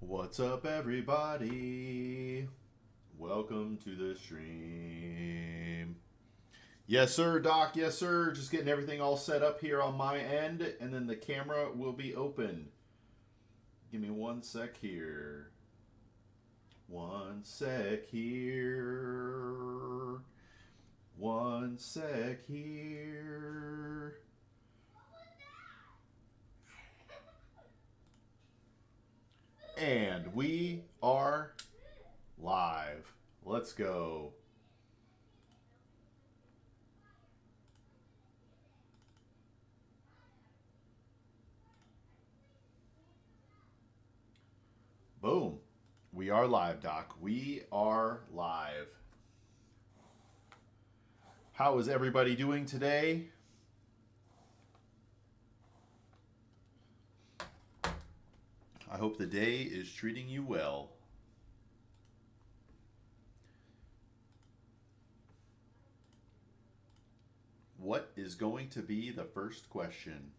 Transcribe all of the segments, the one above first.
What's up, everybody? Welcome to the stream. Yes, sir, Doc. Yes, sir. Just getting everything all set up here on my end, and then the camera will be open. Give me one sec here. One sec here. One sec here. And we are live. Let's go. Boom. We are live, Doc. We are live. How is everybody doing today? I hope the day is treating you well. What is going to be the first question?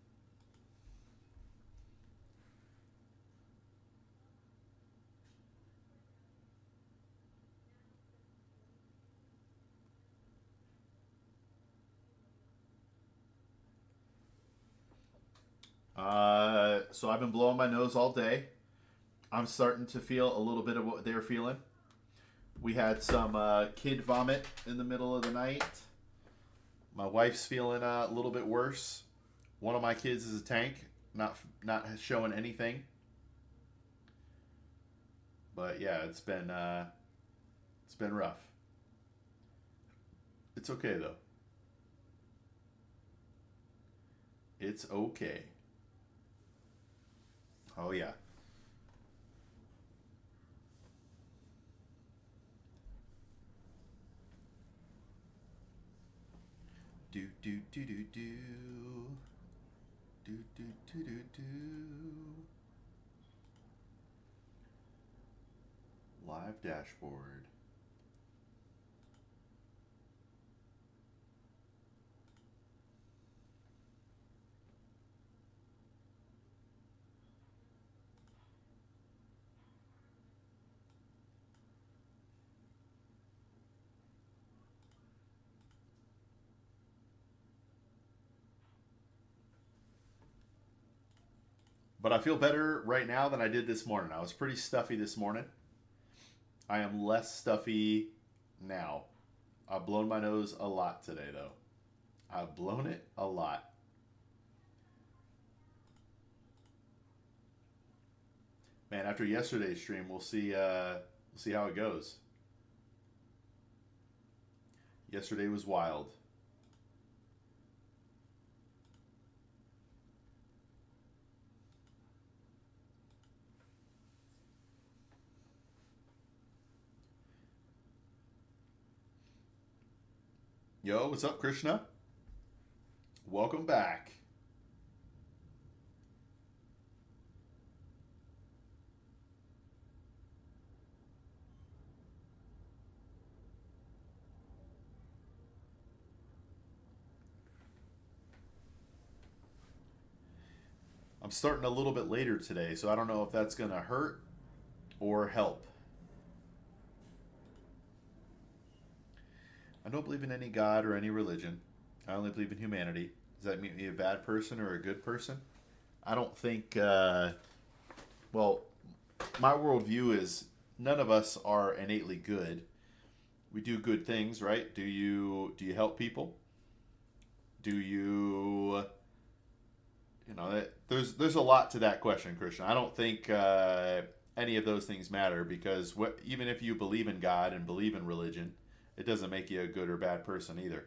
So I've been blowing my nose all day. I'm starting to feel a little bit of what they're feeling. We had some kid vomit in the middle of the night. My wife's feeling a little bit worse. One of my kids is a tank, not showing anything. But yeah, it's been rough. It's okay though. It's okay. Oh yeah. Do do do do do. Do do do do do. Live dashboard. But I feel better right now than I did this morning. I was pretty stuffy this morning. I am less stuffy now. I've blown my nose a lot today, though. I've blown it a lot. Man, after yesterday's stream, we'll see. We'll see how it goes. Yesterday was wild. Yo, what's up, Krishna? Welcome back. I'm starting a little bit later today, so I don't know if that's going to hurt or help. I don't believe in any God or any religion. I only believe in humanity. Does that make me a bad person or a good person? I don't think. Well, my worldview is none of us are innately good. We do good things, right? Do you help people? Do you there's a lot to that question, Christian. I don't think any of those things matter because even if you believe in God and believe in religion, it doesn't make you a good or bad person either.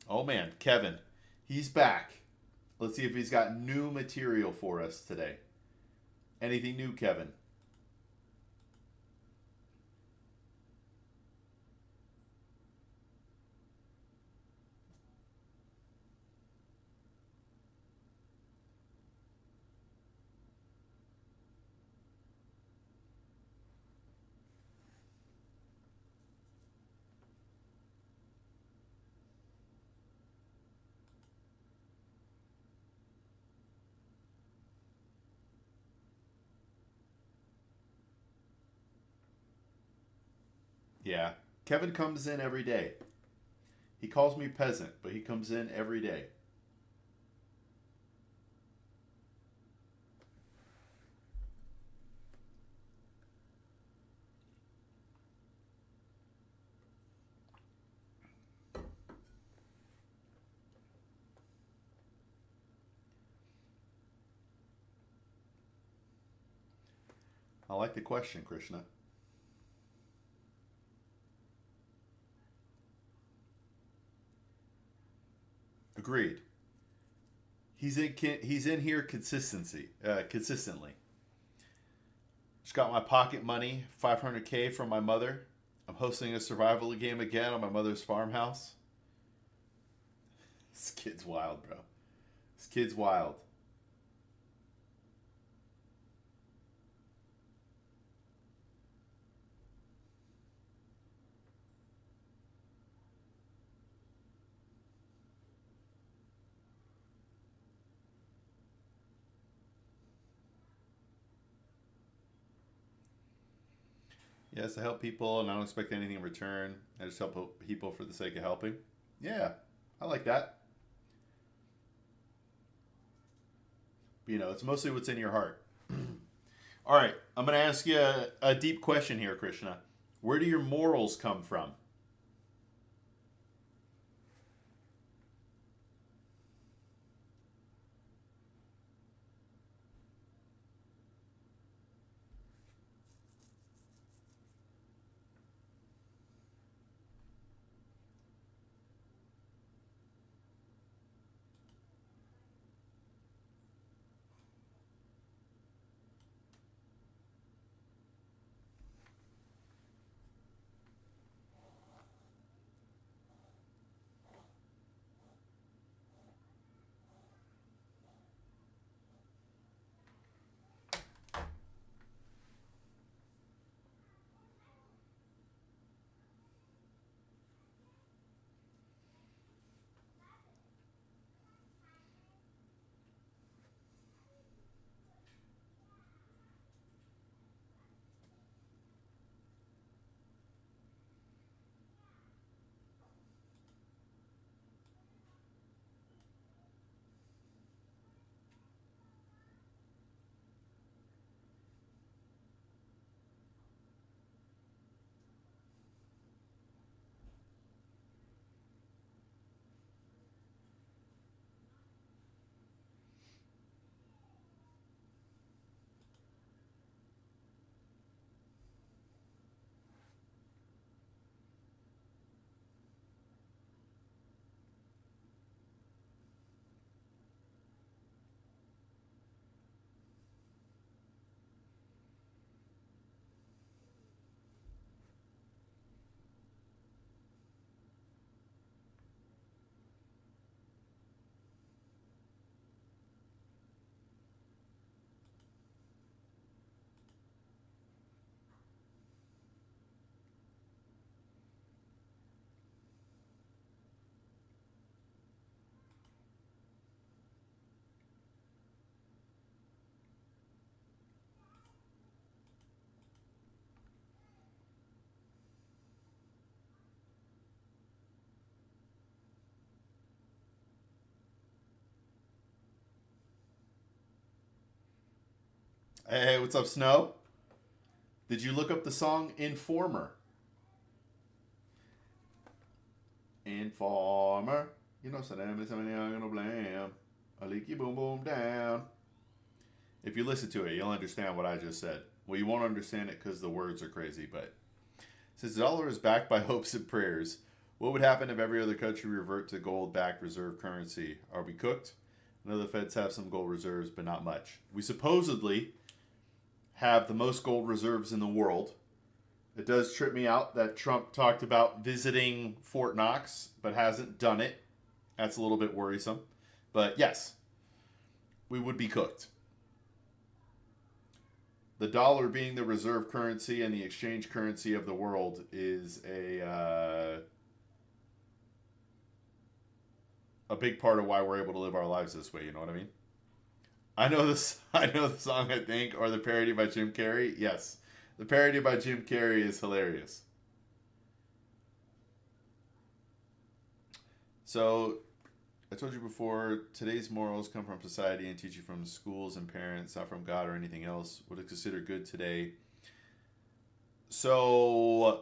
Oh man, Kevin, he's back. Let's see if he's got new material for us today. Anything new, Kevin? Yeah. Kevin comes in every day. He calls me peasant, but he comes in every day. I like the question, Krishna. Agreed. He's in here consistently. Just got my pocket money, 500K from my mother. I'm hosting a survival game again on my mother's farmhouse. This kid's wild, bro. This kid's wild. Yes, I help people and I don't expect anything in return. I just help people for the sake of helping. Yeah, I like that. You know, it's mostly what's in your heart. All right, I'm going to ask you a deep question here, Krishna. Where do your morals come from? Hey, what's up, Snow? Did you look up the song Informer? Informer. You know, Saddam is somebody I'm gonna blame. A leaky boom boom down. If you listen to it, you'll understand what I just said. Well, you won't understand it because the words are crazy, but since the dollar is backed by hopes and prayers, what would happen if every other country revert to gold backed reserve currency? Are we cooked? I know the feds have some gold reserves, but not much. We supposedly have the most gold reserves in the world. It does trip me out that Trump talked about visiting Fort Knox, but hasn't done it. That's a little bit worrisome. But yes, we would be cooked. The dollar being the reserve currency and the exchange currency of the world is a big part of why we're able to live our lives this way. You know what I mean? I know this. I know the song. I think, or the parody by Jim Carrey. Yes, the parody by Jim Carrey is hilarious. So I told you before, today's morals come from society and teaching from schools and parents, not from God or anything else. What is considered good today? So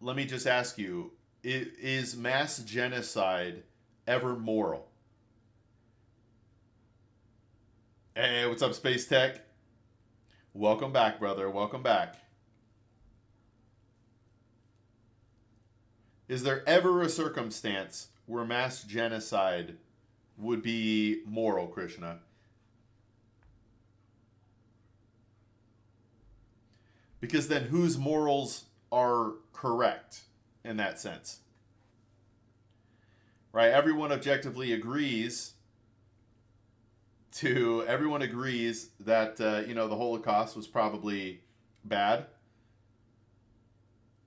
let me just ask you: is mass genocide ever moral? Hey, what's up, Space Tech? Welcome back, brother. Welcome back. Is there ever a circumstance where mass genocide would be moral, Krishna? Because then whose morals are correct in that sense? Right? Everyone agrees that the Holocaust was probably bad,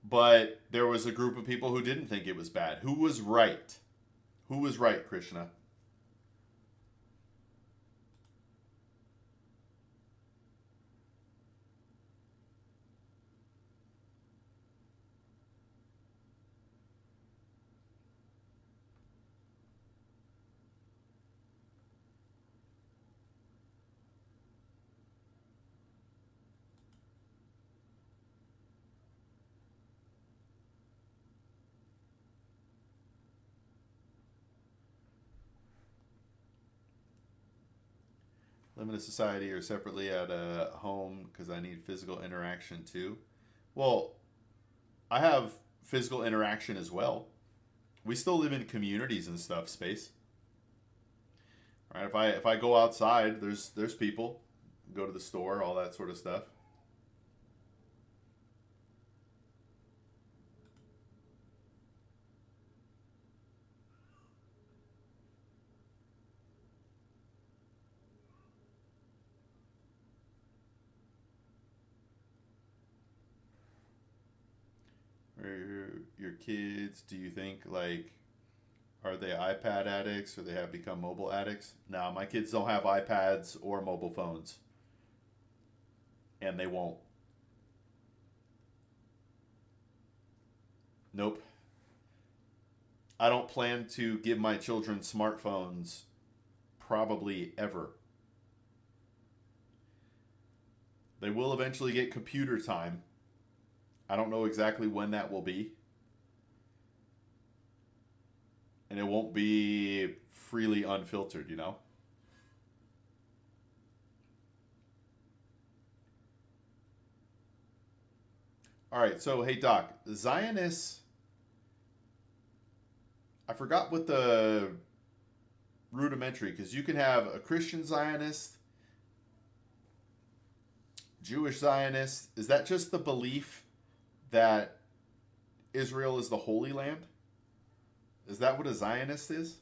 but there was a group of people who didn't think it was bad. Who was right? Who was right, Krishna? Limited society or separately at a home because I need physical interaction too. Well, I have physical interaction as well. We still live in communities and stuff, space. Right? If I go outside, there's people. Go to the store, all that sort of stuff. Or your kids, do you think like are they iPad addicts or they have become mobile addicts? No, my kids don't have iPads or mobile phones, and they won't. Nope. I don't plan to give my children smartphones probably ever. They will eventually get computer time. I don't know exactly when that will be. And it won't be freely unfiltered, you know? All right, so hey, Doc, Zionists, I forgot what the rudimentary, because you can have a Christian Zionist, Jewish Zionist. Is that just the belief that Israel is the Holy Land? Is that what a Zionist is?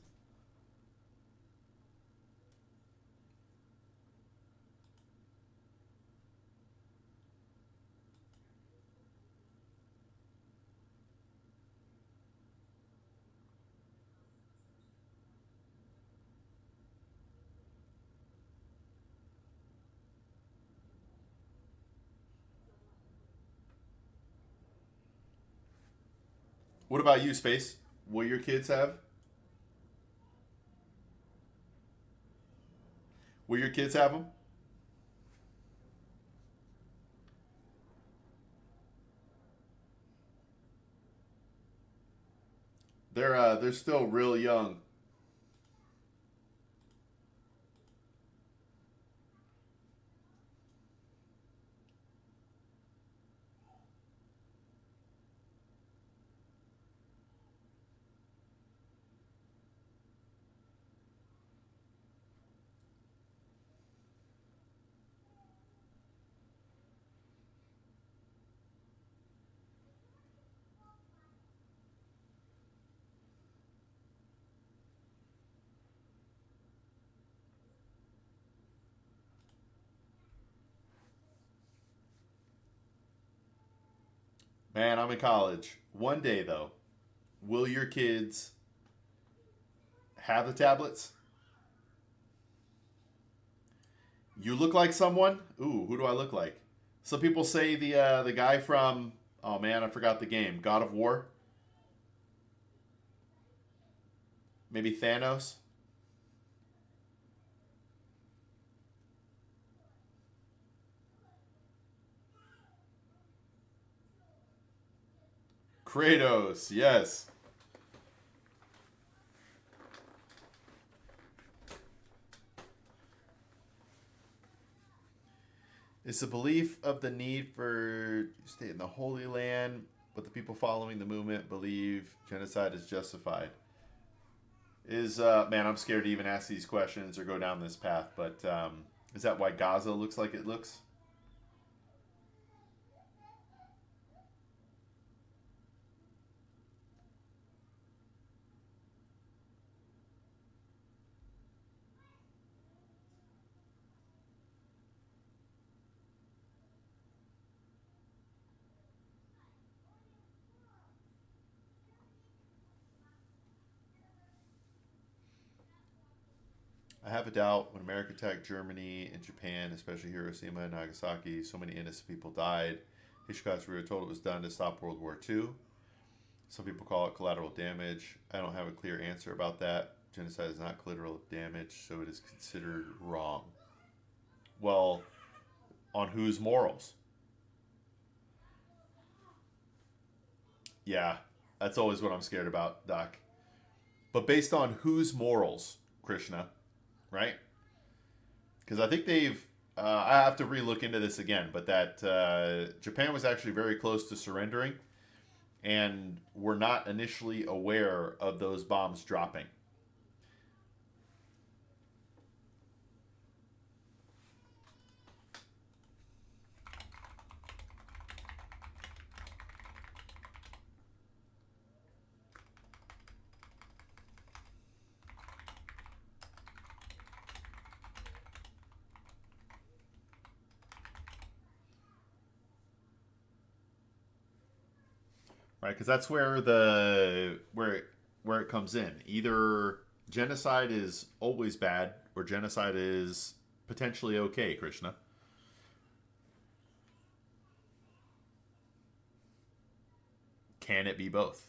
What about you, Space? Will your kids have? Will your kids have them? They're still real young. Man, I'm in college. One day though, will your kids have the tablets? You look like someone? Ooh, who do I look like? Some people say the guy from, oh man, I forgot the game. God of War. Maybe Thanos. Kratos, yes. It's the belief of the need for state in the Holy Land, but the people following the movement believe genocide is justified. Is man, I'm scared to even ask these questions or go down this path. But is that why Gaza looks like it looks? I have a doubt when America attacked Germany and Japan, especially Hiroshima and Nagasaki, so many innocent people died. Hitchcock's we were told it was done to stop World War II. Some people call it collateral damage. I don't have a clear answer about that. Genocide is not collateral damage, so it is considered wrong. Well, on whose morals? Yeah, that's always what I'm scared about, Doc. But based on whose morals, Krishna, right? Because I think they've. I have to relook into this again, but that Japan was actually very close to surrendering, and were not initially aware of those bombs dropping. Right? Because that's where where it comes in. Either genocide is always bad, or genocide is potentially okay. Krishna, can it be both?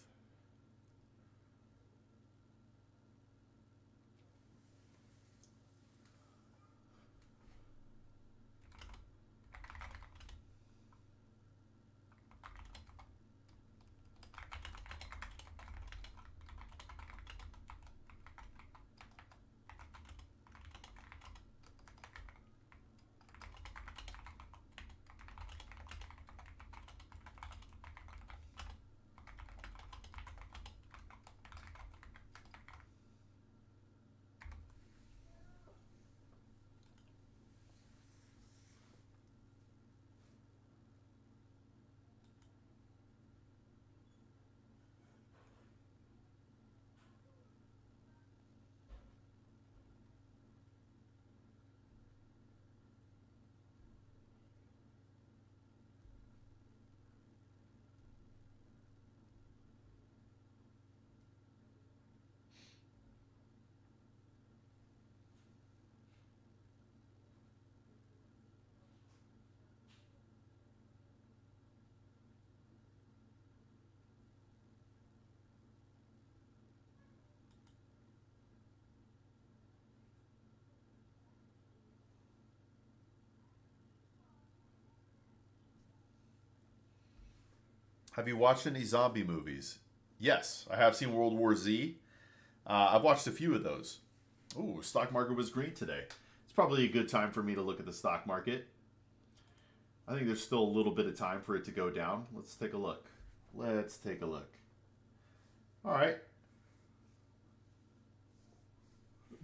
Have you watched any zombie movies? Yes, I have seen World War Z. I've watched a few of those. Ooh, stock market was green today. It's probably a good time for me to look at the stock market. I think there's still a little bit of time for it to go down. Let's take a look. Let's take a look. All right.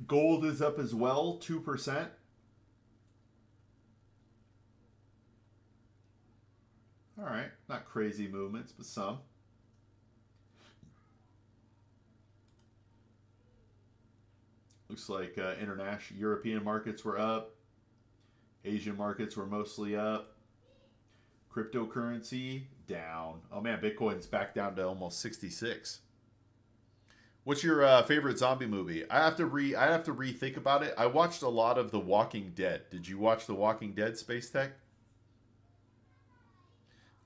Gold is up as well, 2%. All right. Not crazy movements, but some. Looks like international European markets were up. Asian markets were mostly up. Cryptocurrency down. Oh man, Bitcoin's back down to almost 66. What's your favorite zombie movie? I have to rethink about it. I watched a lot of The Walking Dead. Did you watch The Walking Dead, Space Tech?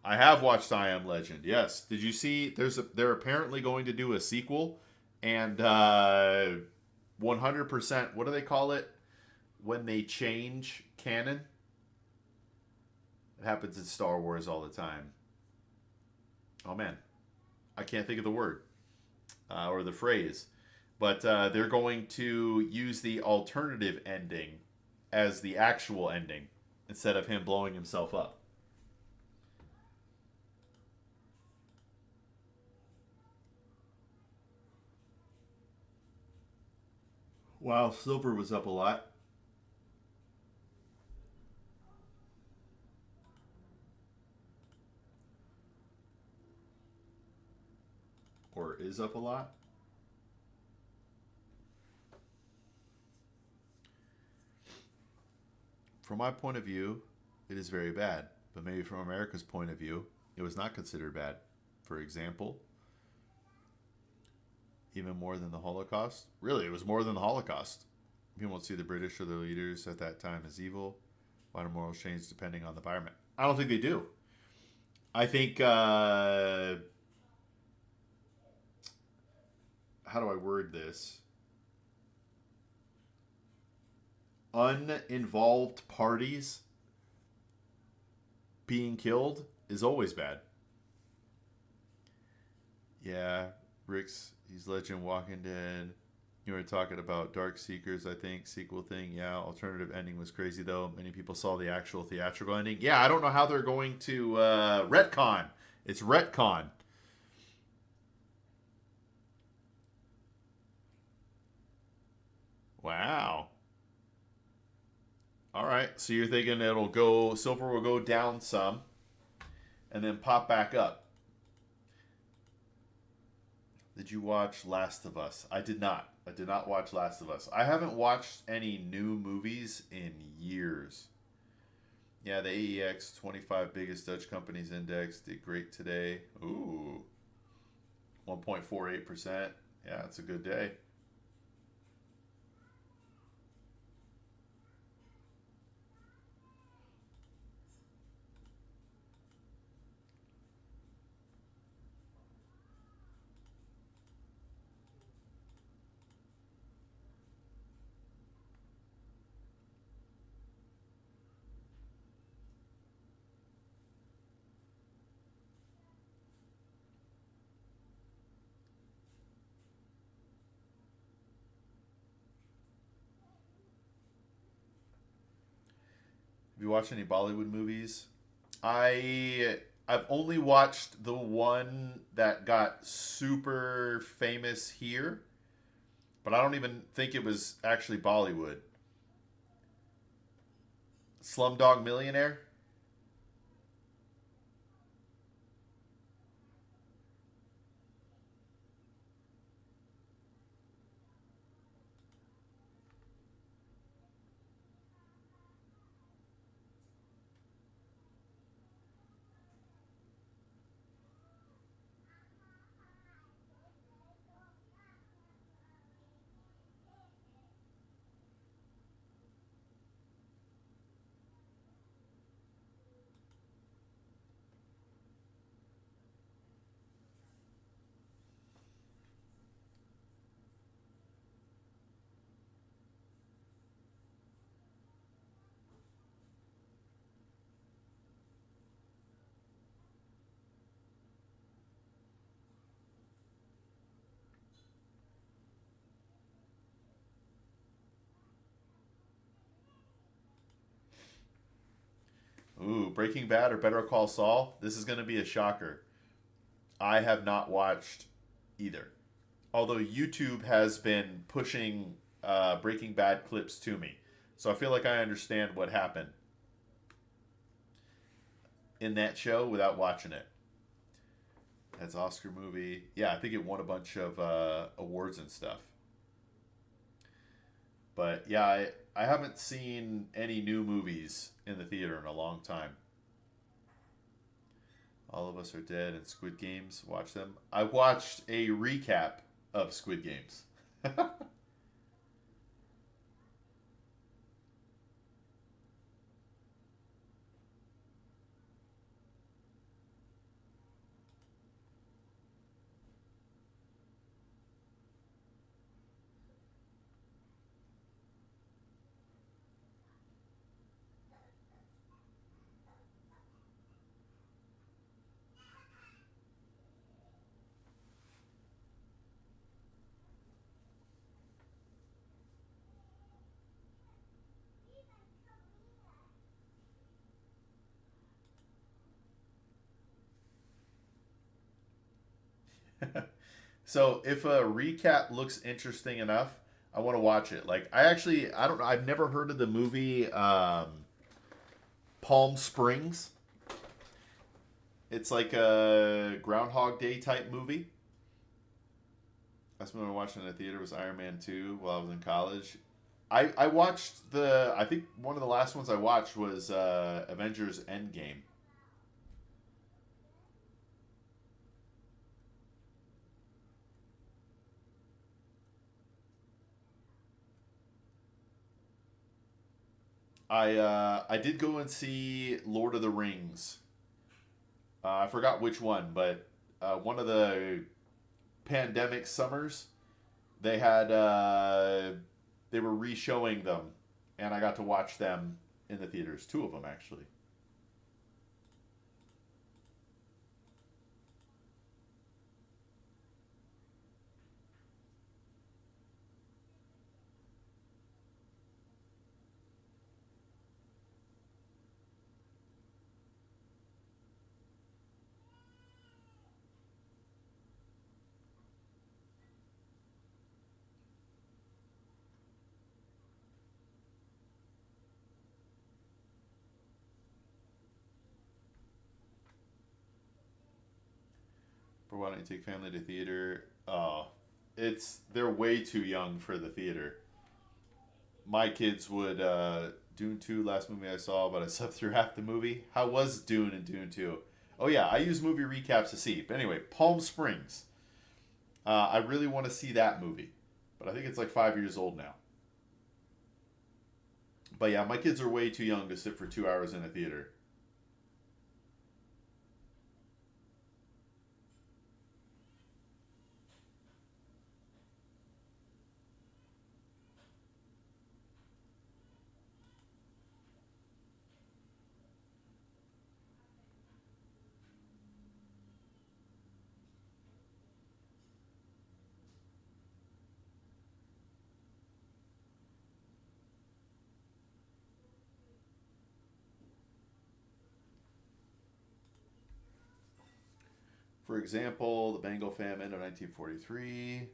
I have watched I Am Legend. Yes. Did you see? They're apparently going to do a sequel, And 100%, what do they call it when they change canon? It happens in Star Wars all the time. Oh man, I can't think of the word or the phrase, but they're going to use the alternative ending as the actual ending instead of him blowing himself up. Wow, silver was up a lot. Or is up a lot. From my point of view, it is very bad. But maybe from America's point of view, it was not considered bad. For example, even more than the Holocaust. Really, it was more than the Holocaust. People won't see the British or their leaders at that time as evil. Why do morals change depending on the environment? I don't think they do. I think, how do I word this? Uninvolved parties being killed is always bad. Yeah, Rick's he's Legend, Walking Dead. You were talking about Dark Seekers, I think, sequel thing. Yeah, alternative ending was crazy though. Many people saw the actual theatrical ending. Yeah, I don't know how they're going to retcon. It's retcon. Wow. All right. So you're thinking it'll go silver will go down some and then pop back up. Did you watch Last of Us? I did not. I did not watch Last of Us. I haven't watched any new movies in years. Yeah, the AEX 25 biggest Dutch companies index did great today. Ooh, 1.48%. Yeah, it's a good day. Have you watched any Bollywood movies? I've only watched the one that got super famous here, but I don't even think it was actually Bollywood. Slumdog Millionaire? Ooh, Breaking Bad or Better Call Saul? This is going to be a shocker. I have not watched either. Although YouTube has been pushing Breaking Bad clips to me. So I feel like I understand what happened in that show without watching it. That's Oscar movie. Yeah, I think it won a bunch of awards and stuff. But yeah, I haven't seen any new movies in the theater in a long time. All of Us Are Dead and Squid Games. Watch them. I watched a recap of Squid Games. So if a recap looks interesting enough, I want to watch it. Like I don't know. I've never heard of the movie Palm Springs. It's like a Groundhog Day type movie. Last movie I watched in the theater was Iron Man 2 while I was in college. I watched I think one of the last ones I watched was Avengers Endgame. I did go and see Lord of the Rings. I forgot which one, but one of the pandemic summers they had they were re-showing them, and I got to watch them in the theaters. Two of them actually. For why don't you take family to theater? Oh, it's they're way too young for the theater. My kids would Dune 2 last movie I saw, but I slept through half the movie. How was Dune and Dune 2? Oh yeah, I use movie recaps to see. But anyway, Palm Springs. I really want to see that movie, but I think it's like 5 years old now. But yeah, my kids are way too young to sit for 2 hours in a theater. For example, the Bengal famine of 1943,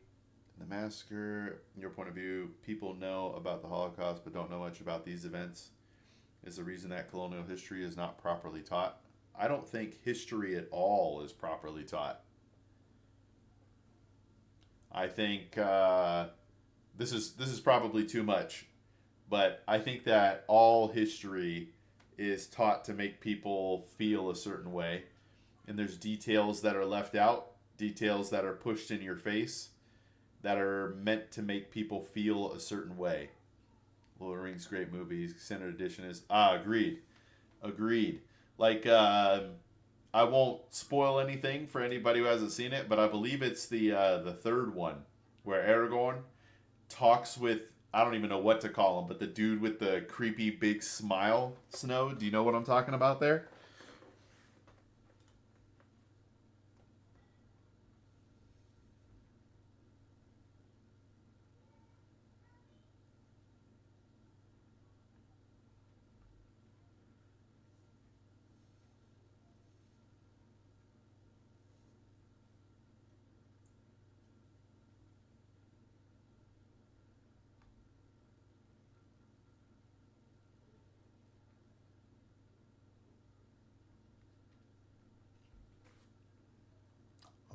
the massacre. In your point of view, people know about the Holocaust but don't know much about these events. Is the reason that colonial history is not properly taught. I don't think history at all is properly taught. I think this is probably too much, but I think that all history is taught to make people feel a certain way, and there's details that are left out, details that are pushed in your face, that are meant to make people feel a certain way. Lord of the Rings, great movies. Extended edition is agreed, agreed. Like I won't spoil anything for anybody who hasn't seen it, but I believe it's the third one where Aragorn talks with, I don't even know what to call him, but the dude with the creepy big smile. Snow, do you know what I'm talking about there?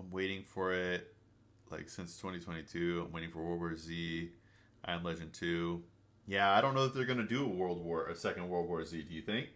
I'm waiting for it like since 2022. I'm waiting for World War Z, I Am Legend 2. Yeah, I don't know that they're gonna do a second World War Z. Do you think?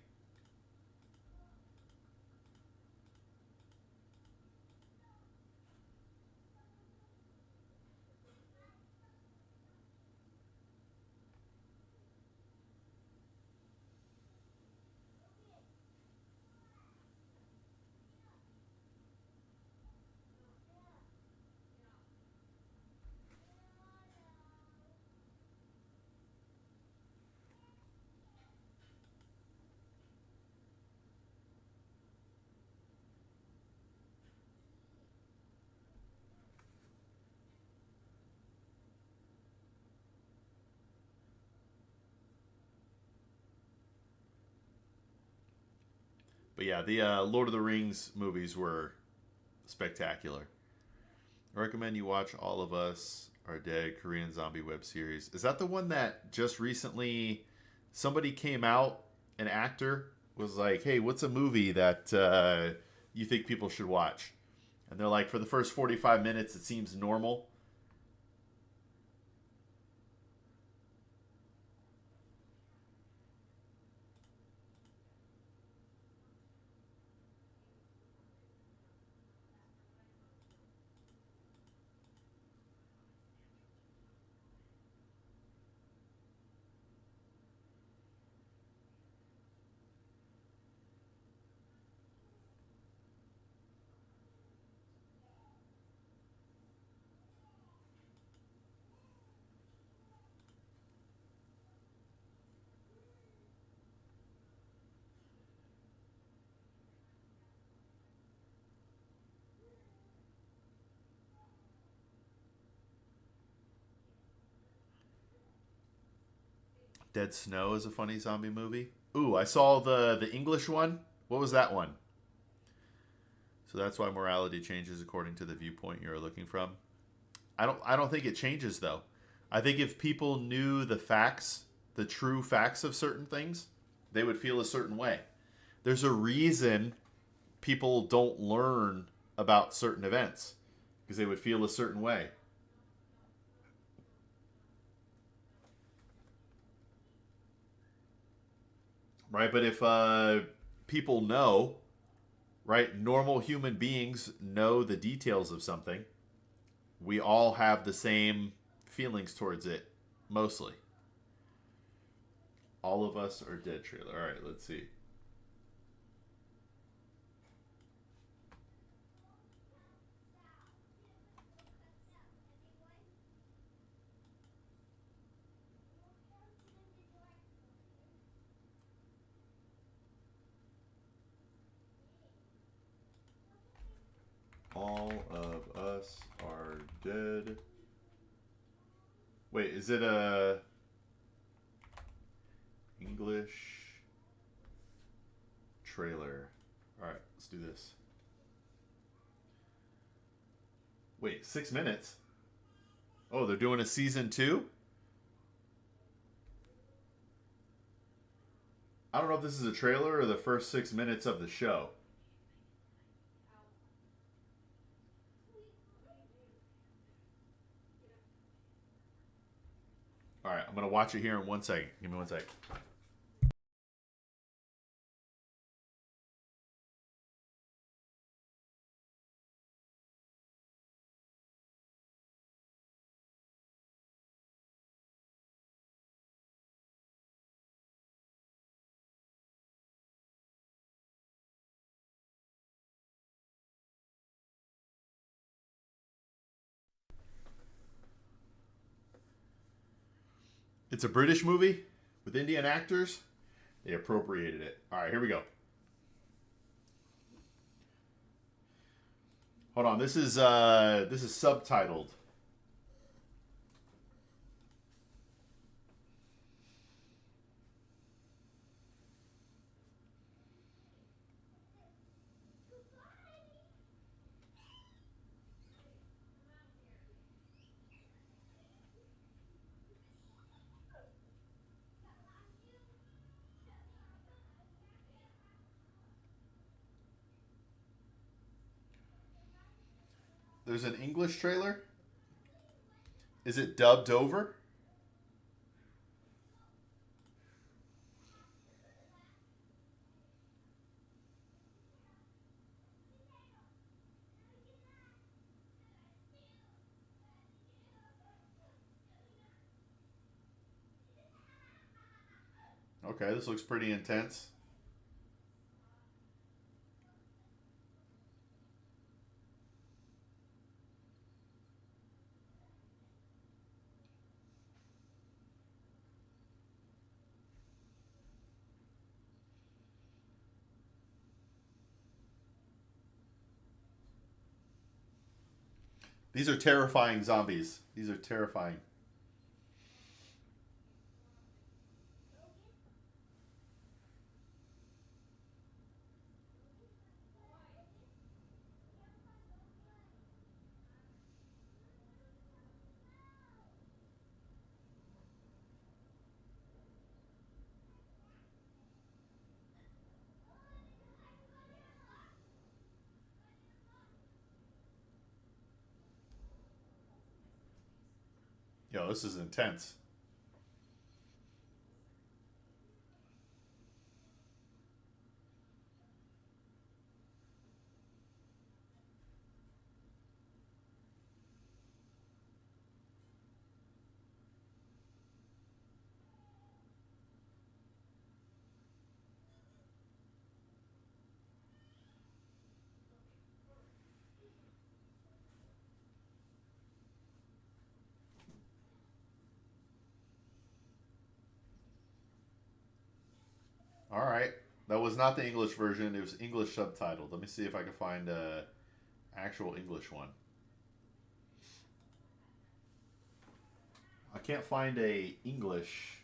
But yeah, the Lord of the Rings movies were spectacular. I recommend you watch All of Us Are Dead Korean zombie web series. Is that the one that just recently somebody came out, an actor was like, "Hey, what's a movie that you think people should watch?" And they're like, "For the first 45 minutes, it seems normal." Dead Snow is a funny zombie movie. Ooh, I saw the English one. What was that one? So that's why morality changes according to the viewpoint you're looking from. I don't think it changes though. I think if people knew the facts, the true facts of certain things, they would feel a certain way. There's a reason people don't learn about certain events because they would feel a certain way. Right? But if people know, right, normal human beings know the details of something, we all have the same feelings towards it, mostly. All of Us Are Dead trailer. All right, let's see. All of Us Are Dead. Wait, is it a English trailer? All right, let's do this. Wait, 6 minutes? Oh, they're doing a season two? I don't know if this is a trailer or the first 6 minutes of the show. All right, I'm going to watch it here in 1 second. Give me 1 second. It's a British movie with Indian actors. They appropriated it. All right, here we go. Hold on. This is subtitled. There's an English trailer. Is it dubbed over? Okay, this looks pretty intense. These are terrifying zombies. These are terrifying. Yo, this is intense. All right. That was not the English version. It was English subtitled. Let me see if I can find a actual English one. I can't find a English.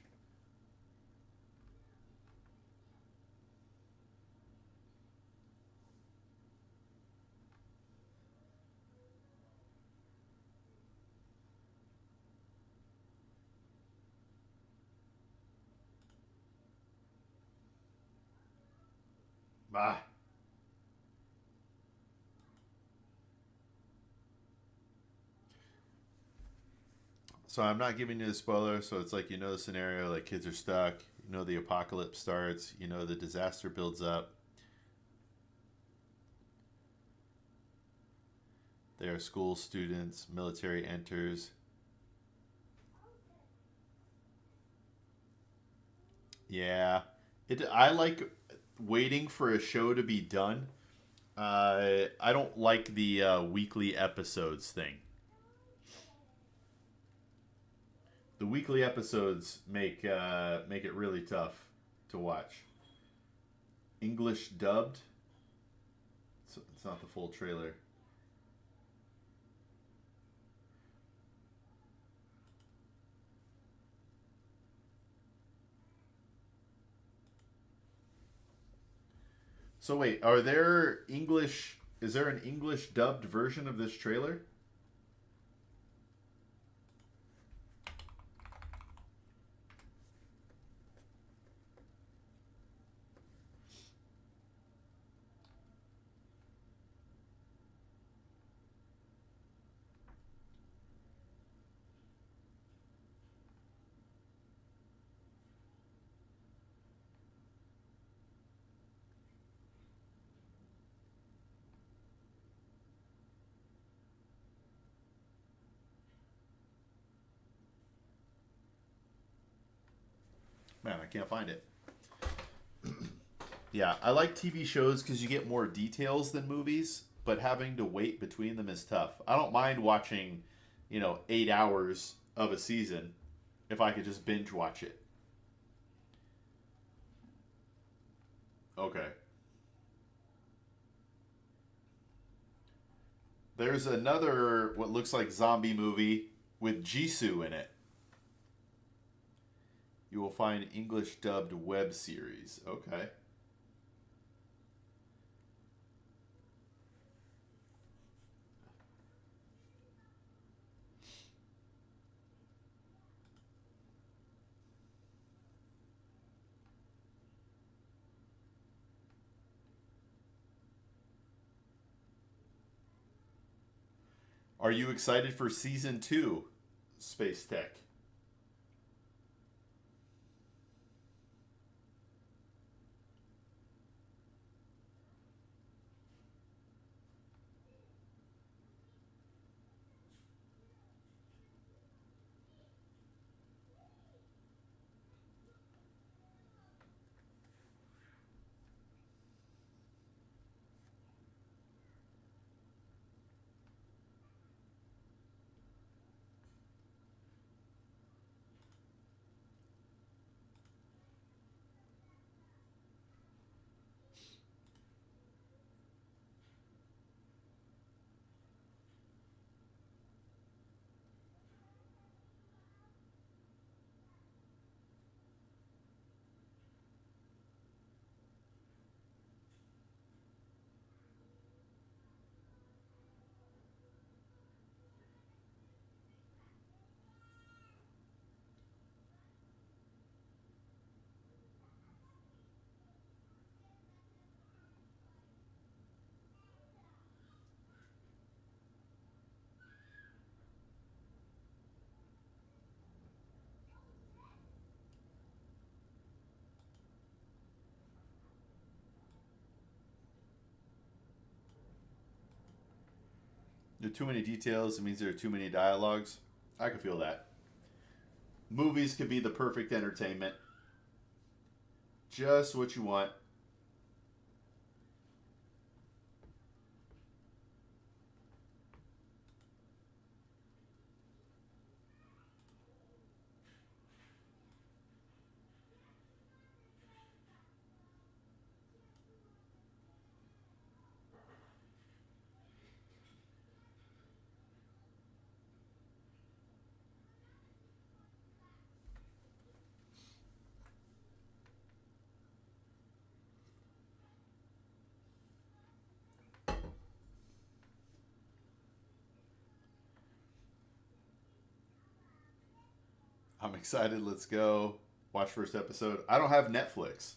Ah. So I'm not giving you the spoiler. So it's like, you know, the scenario, like kids are stuck. You know, the apocalypse starts. You know, the disaster builds up. They are school students. Military enters. Yeah. I like waiting for a show to be done. I don't like the weekly episodes thing. The weekly episodes make it really tough to watch. English dubbed. It's not the full trailer. So wait, are there English? Is there an English dubbed version of this trailer? Man, I can't find it. Yeah, I like TV shows because you get more details than movies, but having to wait between them is tough. I don't mind watching, 8 hours of a season if I could just binge watch it. Okay. There's another, what looks like zombie movie with Jisoo in it. You will find English dubbed web series. Okay. Are you excited for season two, Space Tech? There are too many details. It means there are too many dialogues. I can feel that. Movies could be the perfect entertainment. Just what you want. I'm excited. Let's go. Watch first episode. I don't have Netflix.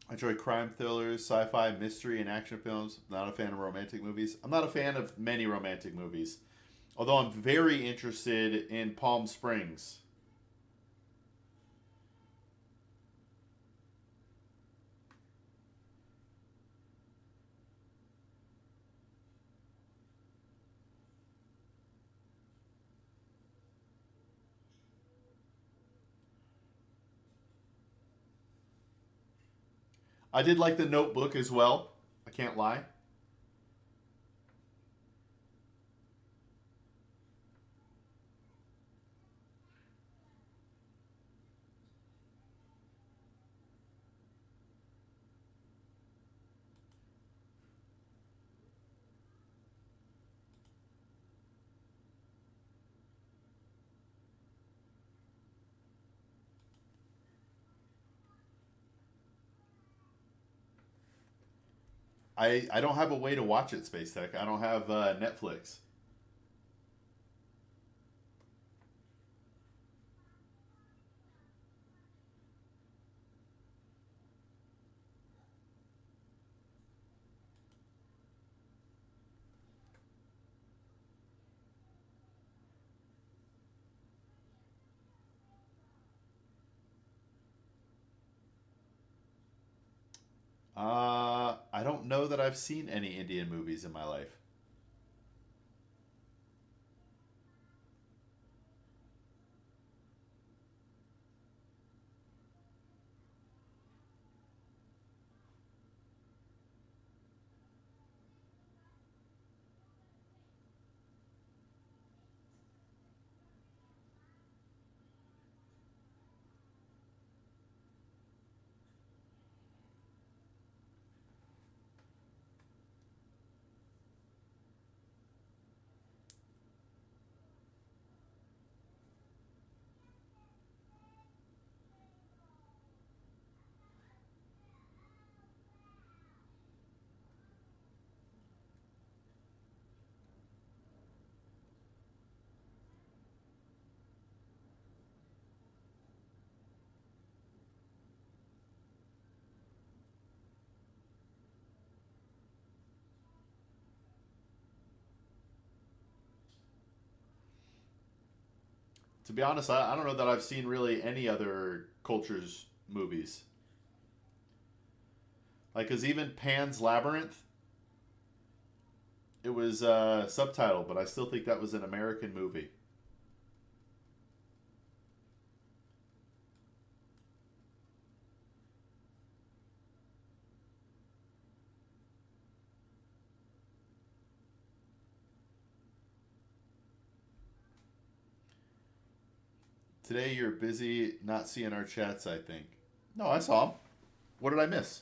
I enjoy crime thrillers, sci-fi, mystery, and action films. Not a fan of romantic movies. I'm not a fan of many romantic movies. Although I'm very interested in Palm Springs. I did like The Notebook as well. I can't lie. I don't have a way to watch it, Space Tech. I don't have Netflix. I don't know that I've seen any Indian movies in my life. To be honest, I don't know that I've seen really any other cultures' movies. Like, cause even Pan's Labyrinth, it was subtitled, but I still think that was an American movie. Today you're busy not seeing our chats, I think. No, I saw them. What did I miss?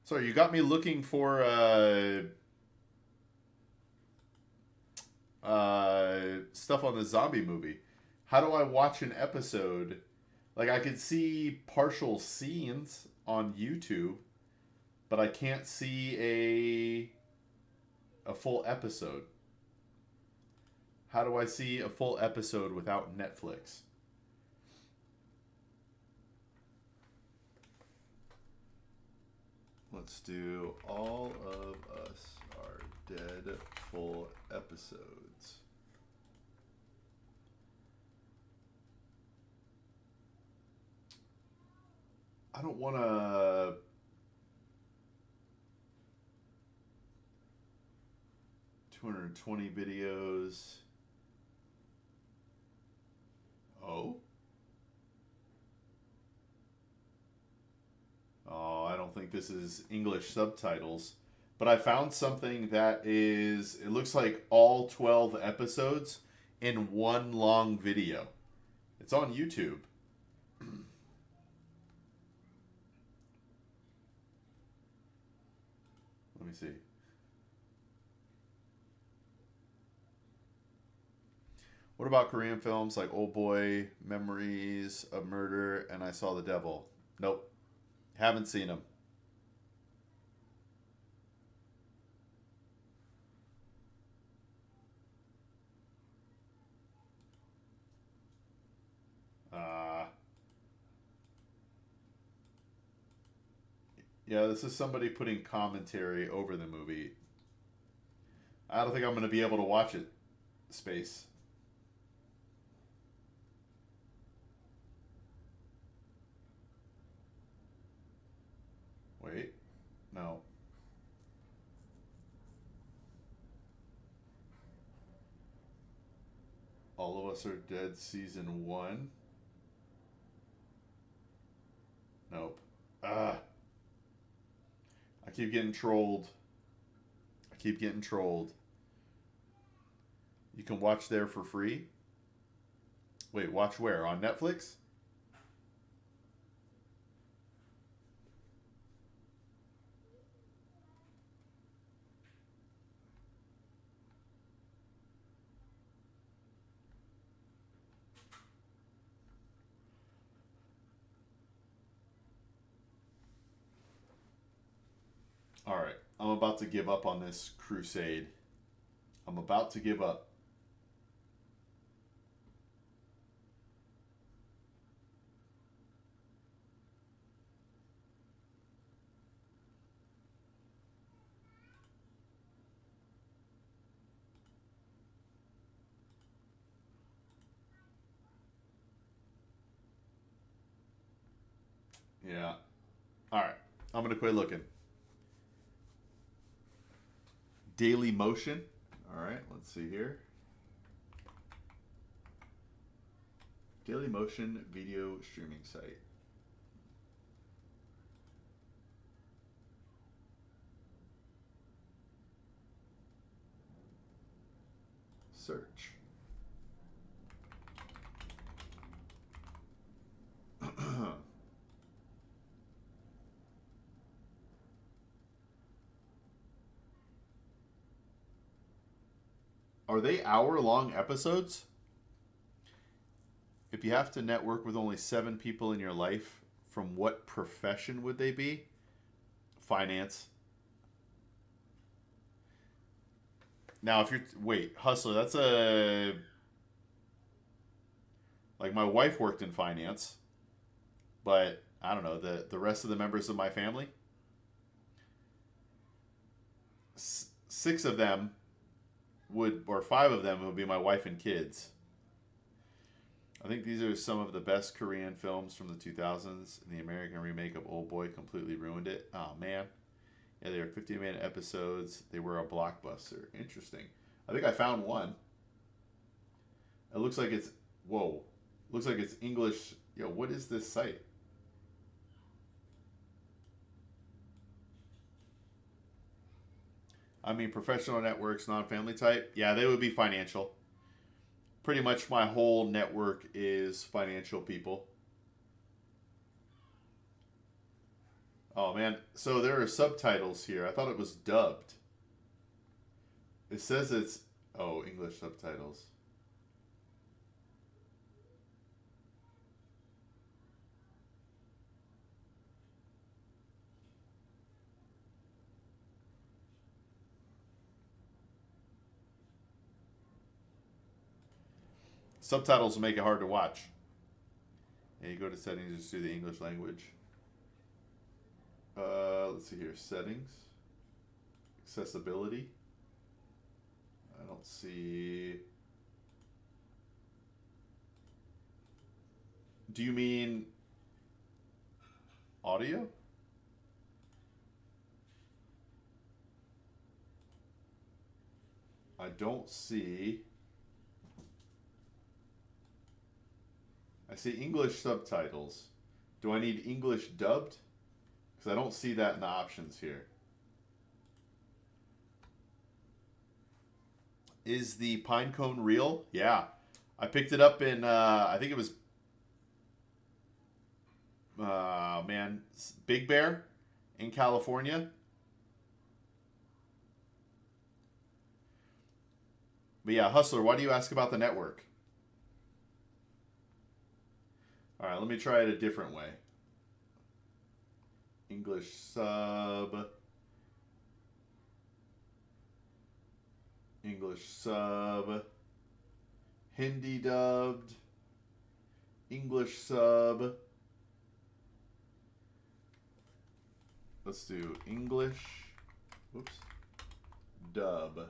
Sorry, you got me looking for stuff on the zombie movie. How do I watch an episode? Like, I could see partial scenes on YouTube, but I can't see a full episode. How do I see a full episode without Netflix? Let's do All of Us Are Dead full episodes. I don't want to. 220 videos. Oh? Oh, I don't think this is English subtitles. But I found something that is, it looks like all 12 episodes in one long video. It's on YouTube. Let me see. What about Korean films like Old Boy, Memories of Murder, and I Saw the Devil? Nope. Haven't seen them. Uh, yeah, this is somebody putting commentary over the movie. I don't think I'm going to be able to watch it. Space. Wait. No. All of Us Are Dead season 1. Nope. Ah. I keep getting trolled. I keep getting trolled. You can watch there for free? Wait, watch where? On Netflix? All right. I'm about to give up on this crusade. I'm about to give up. Yeah. All right. I'm going to quit looking. Daily Motion. All right. Let's see here. Daily Motion video streaming site. Search. Are they hour-long episodes? If you have to network with only 7 people in your life, from what profession would they be? Finance. Now, if you're wait, hustler, that's a like my wife worked in finance, but I don't know the rest of the members of my family. 6 of them would, or 5 of them would be my wife and kids. I think these are some of the best Korean films from the 2000s. The American remake of Old Boy completely ruined it. Oh, man. Yeah, they were 50-minute episodes. They were a blockbuster. Interesting. I think I found one. It looks like it's... Whoa. Looks like it's English. Yo, what is this site? I mean, professional networks, non-family type. Yeah, they would be financial. Pretty much my whole network is financial people. Oh man, so there are subtitles here. I thought it was dubbed. It says it's English subtitles. Subtitles make it hard to watch. And you go to settings, just do the English language. Let's see here. Settings. Accessibility. I don't see. Do you mean audio? I don't see. I see English subtitles. Do I need English dubbed? Because I don't see that in the options here. Is the pine cone real? Yeah. I picked it up in, I think it was, Big Bear in California. But yeah, Hustler, why do you ask about the network? All right, let me try it a different way. English sub. English sub. Hindi dubbed. English sub. Let's do English. Whoops. Dub.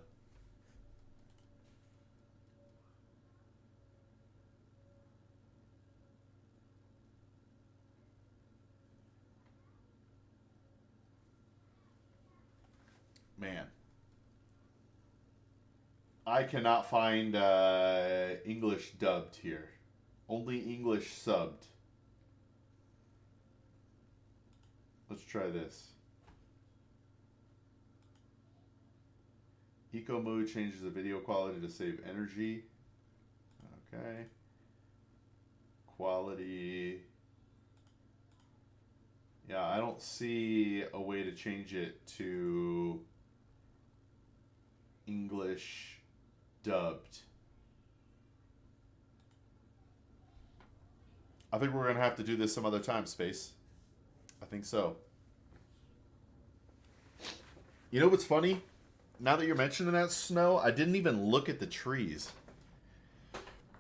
Man. I cannot find English dubbed here. Only English subbed. Let's try this. Eco Mood changes the video quality to save energy. Okay. Quality. Yeah, I don't see a way to change it to English dubbed. I think we're going to have to do this some other time, Space. I think so. You know what's funny? Now that you're mentioning that, Snow, I didn't even look at the trees.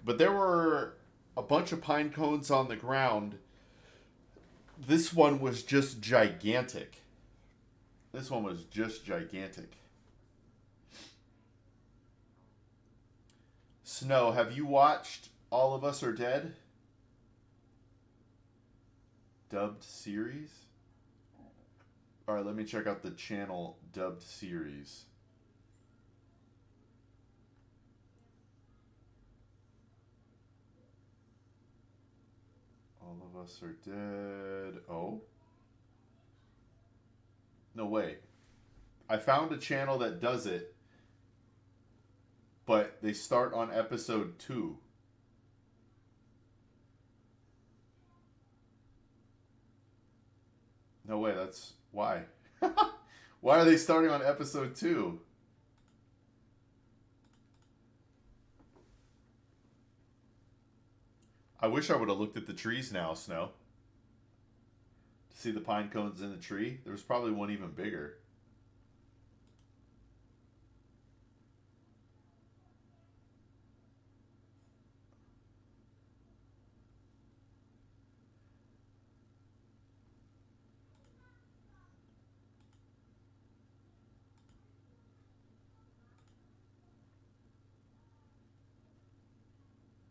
But there were a bunch of pine cones on the ground. This one was just gigantic. This one was just gigantic. Snow, have you watched All of Us Are Dead? Dubbed series? Alright, let me check out the channel dubbed series. All of Us Are Dead. Oh? No way. I found a channel that does it, but they start on episode 2. No way, that's... Why? Why are they starting on episode 2? I wish I would have looked at the trees now, Snow. To see the pine cones in the tree. There was probably one even bigger.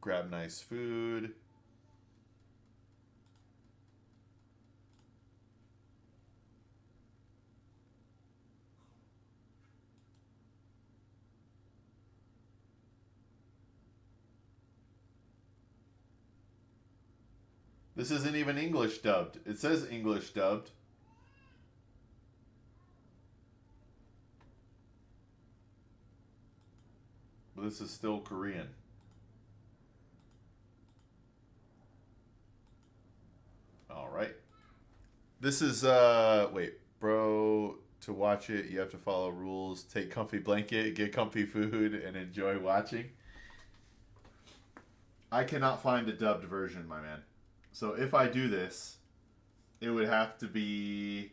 Grab nice food. This isn't even English dubbed. It says English dubbed. But this is still Korean. This is wait, bro. To watch it, you have to follow rules. Take comfy blanket, get comfy food, and enjoy watching. I cannot find a dubbed version, my man. So if I do this, it would have to be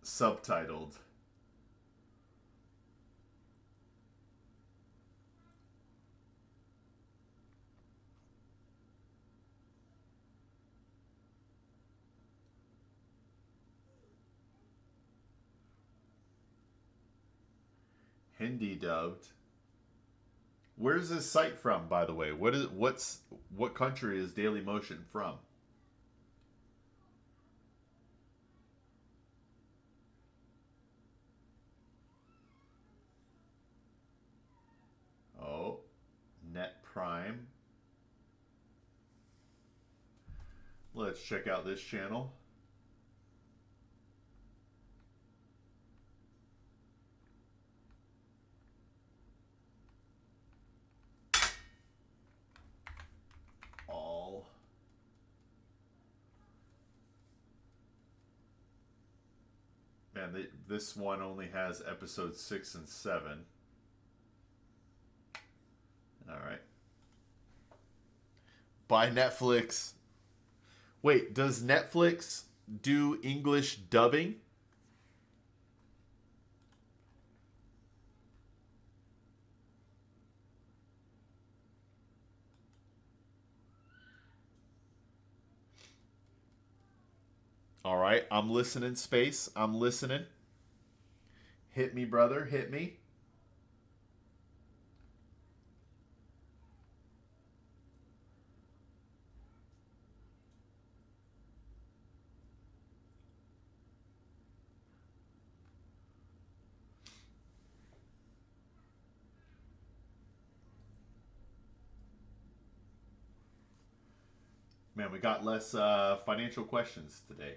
subtitled. Hindi dubbed. Where's this site from, by the way? What country is Daily Motion from? Oh, Net Prime. Let's check out this channel. All. Man, this one only has episodes 6 and 7. All right. By Netflix. Wait, does Netflix do English dubbing? All right, I'm listening, Space. I'm listening. Hit me, brother. Hit me. Man, we got less financial questions today.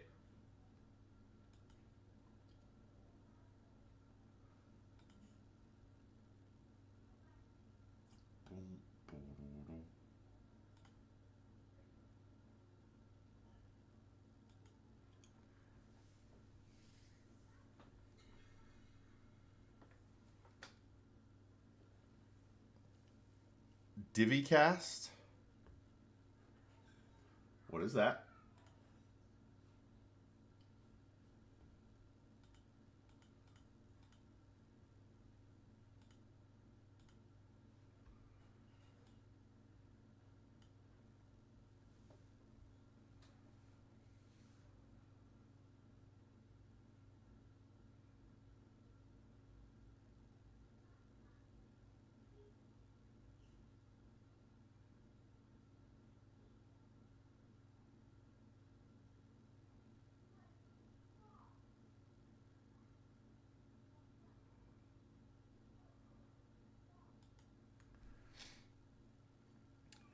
DiviCast? What is that?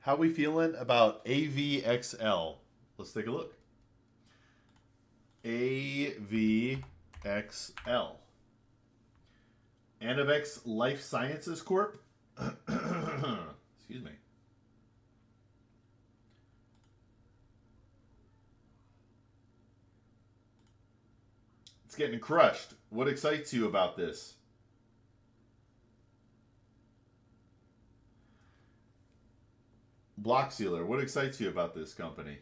How we feeling about AVXL? Let's take a look. AVXL. Anavex Life Sciences Corp. Excuse me. It's getting crushed. What excites you about this? Block Sealer. What excites you about this company?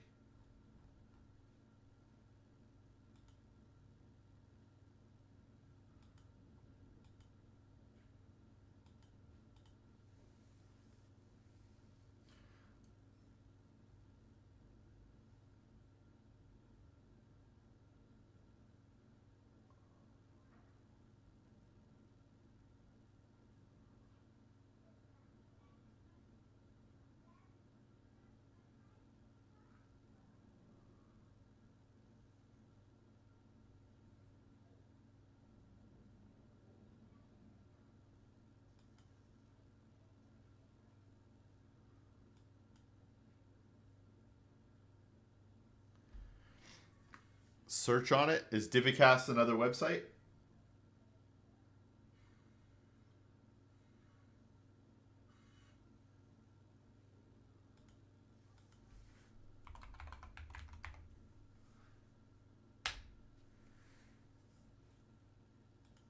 Search on it. Is DiviCast another website?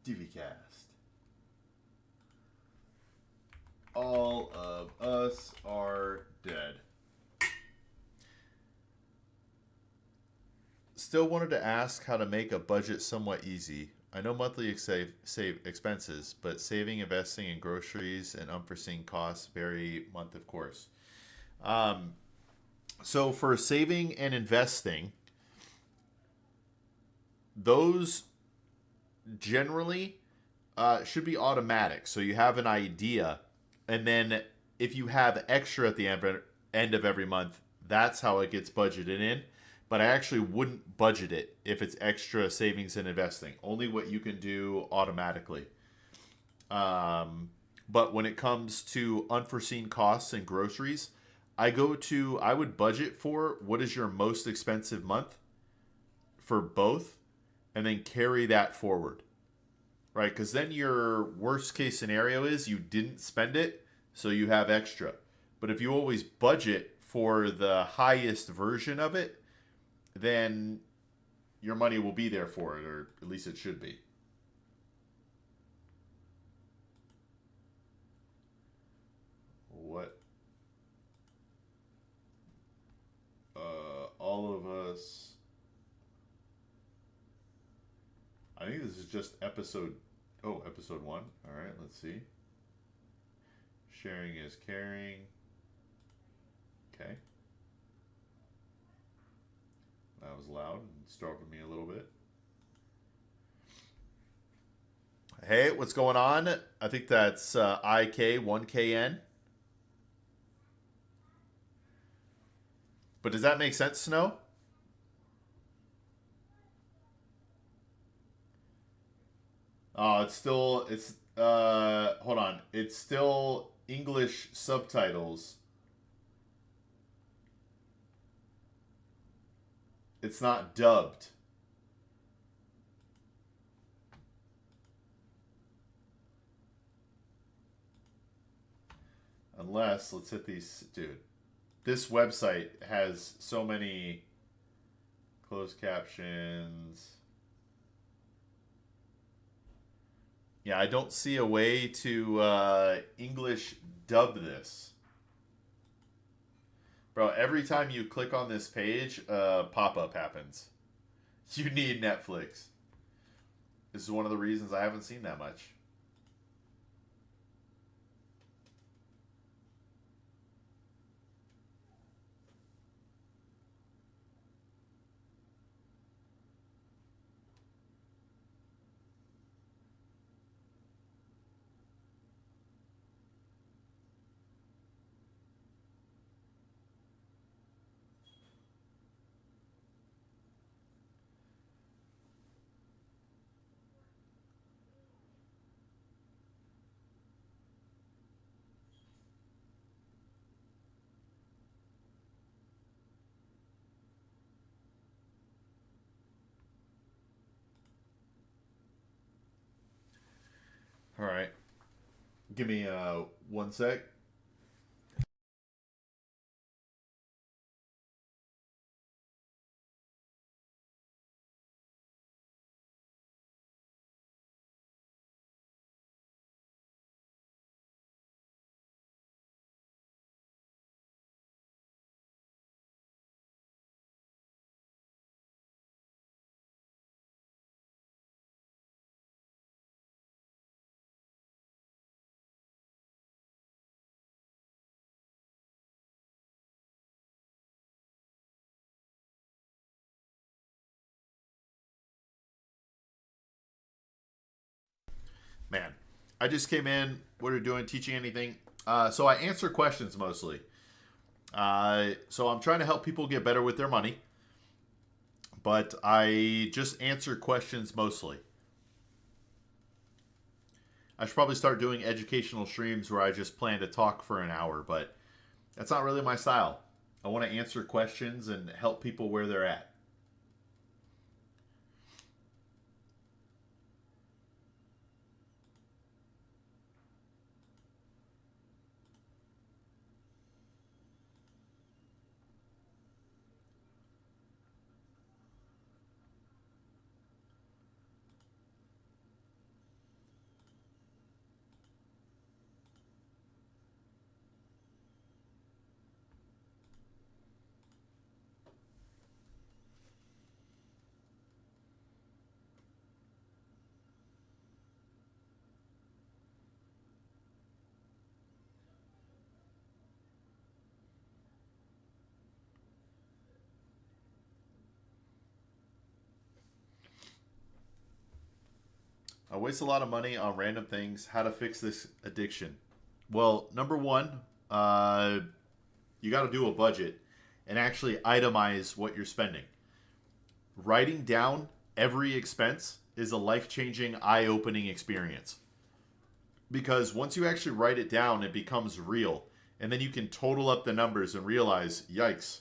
DVCast. All of us are dead. Still wanted to ask how to make a budget somewhat easy. I know monthly save expenses, but saving, investing in groceries, and unforeseen costs vary month, of course. Um, so for saving and investing, those generally should be automatic. So you have an idea, and then if you have extra at the end of every month, that's how it gets budgeted in. But I actually wouldn't budget it if it's extra savings and investing. Only what you can do automatically. But when it comes to unforeseen costs and groceries, I would budget for what is your most expensive month for both, and then carry that forward, right? Because then your worst case scenario is you didn't spend it, so you have extra. But if you always budget for the highest version of it, then your money will be there for it, or at least it should be. What? All of us. I think this is just episode. Oh, episode 1. All right, let's see. Sharing is caring. Okay. That was loud and startled me a little bit. Hey, what's going on? I think that's IK1KN. But does that make sense, Snow? Oh, hold on. It's still English subtitles. It's not dubbed. Unless, let's hit these, dude. This website has so many closed captions. Yeah, I don't see a way to English dub this. Bro, every time you click on this page, a pop-up happens. You need Netflix. This is one of the reasons I haven't seen that much. All right. Give me 1 sec. Man, I just came in. What are you doing? Teaching anything? So I answer questions mostly. So I'm trying to help people get better with their money, but I just answer questions mostly. I should probably start doing educational streams where I just plan to talk for an hour, but that's not really my style. I want to answer questions and help people where they're at. I waste a lot of money on random things. How to fix this addiction? Well, number one, you got to do a budget and actually itemize what you're spending. Writing down every expense is a life changing, eye opening experience. Because once you actually write it down, it becomes real. And then you can total up the numbers and realize, yikes,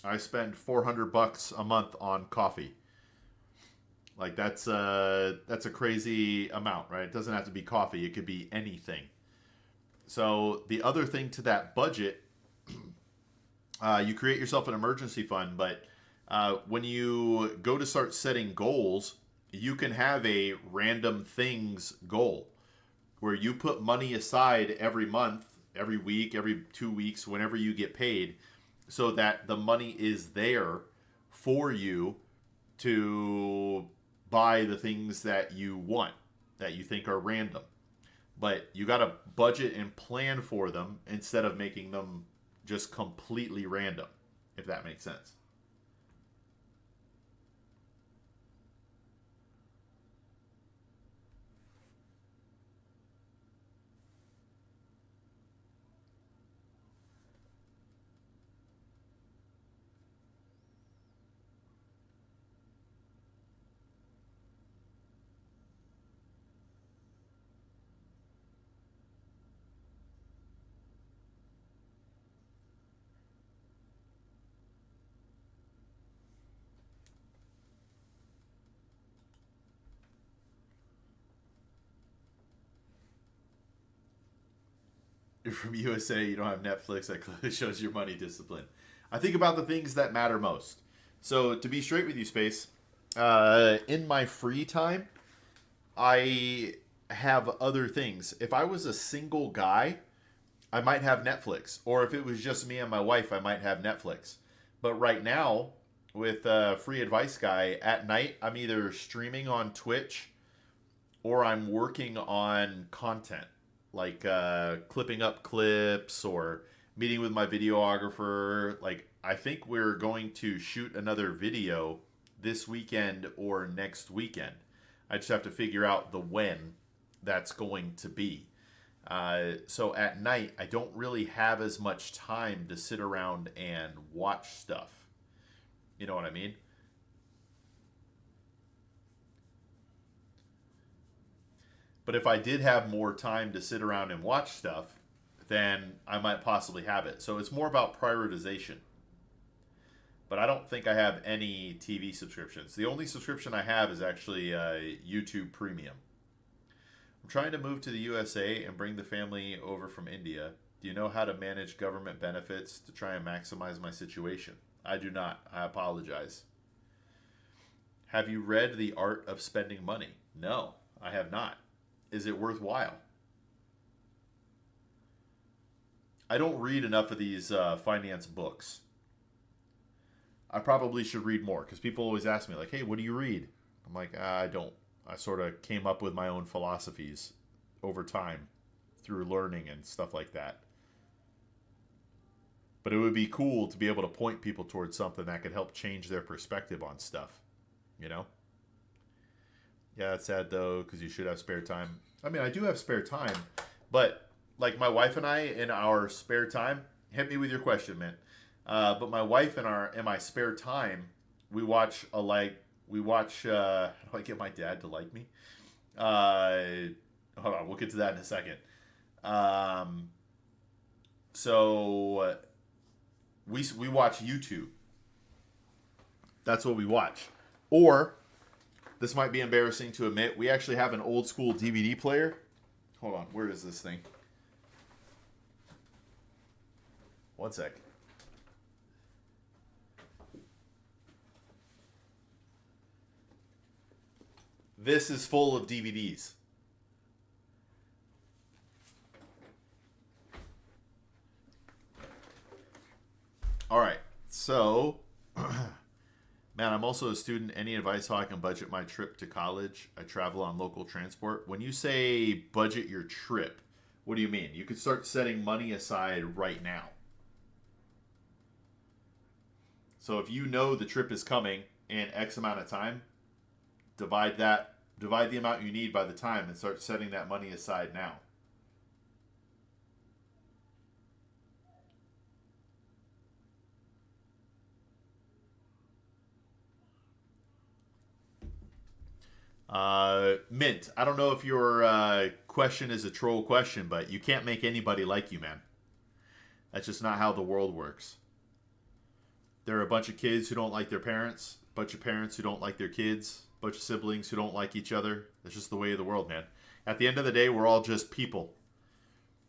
I spend $400 a month on coffee. Like that's a crazy amount, right? It doesn't have to be coffee. It could be anything. So the other thing to that budget, you create yourself an emergency fund, but when you go to start setting goals, you can have a random things goal where you put money aside every month, every week, every 2 weeks, whenever you get paid, so that the money is there for you to buy the things that you want, that you think are random. But you got to budget and plan for them instead of making them just completely random, if that makes sense. You're from USA, you don't have Netflix, that clearly shows your money discipline. I think about the things that matter most. So, to be straight with you, Space, in my free time, I have other things. If I was a single guy, I might have Netflix. Or if it was just me and my wife, I might have Netflix. But right now, with Free Advice Guy, at night, I'm either streaming on Twitch or I'm working on content, like clipping up clips or meeting with my videographer. Like, I think we're going to shoot another video this weekend or next weekend. I just have to figure out the when that's going to be. So at night, I don't really have as much time to sit around and watch stuff. You know what I mean? But if I did have more time to sit around and watch stuff, then I might possibly have it. So it's more about prioritization. But I don't think I have any TV subscriptions. The only subscription I have is actually YouTube Premium. I'm trying to move to the USA and bring the family over from India. Do you know how to manage government benefits to try and maximize my situation? I do not. I apologize. Have you read The Art of Spending Money? No, I have not. Is it worthwhile? I don't read enough of these finance books. I probably should read more because people always ask me, like, hey, what do you read? I'm like, I don't. I sort of came up with my own philosophies over time through learning and stuff like that. But it would be cool to be able to point people towards something that could help change their perspective on stuff, you know? Yeah, it's sad though, because you should have spare time. I mean, I do have spare time, but like my wife and I, in our spare time, hit me with your question, man. But my wife and in my spare time, we watch we watch. How do I get my dad to like me? Hold on, we'll get to that in a second. Um, so we watch YouTube. That's what we watch. Or this might be embarrassing to admit, we actually have an old school DVD player. Hold on, where is this thing? One sec. This is full of DVDs. All right, so man, I'm also a student. Any advice how I can budget my trip to college? I travel on local transport. When you say budget your trip, what do you mean? You could start setting money aside right now. So if you know the trip is coming in X amount of time, divide that Divide the amount you need by the time and start setting that money aside now. Mint, I don't know if your question is a troll question, but you can't make anybody like you, man. That's just not how the world works. There are a bunch of kids who don't like their parents, a bunch of parents who don't like their kids, a bunch of siblings who don't like each other. That's just the way of the world, man. At the end of the day, we're all just people.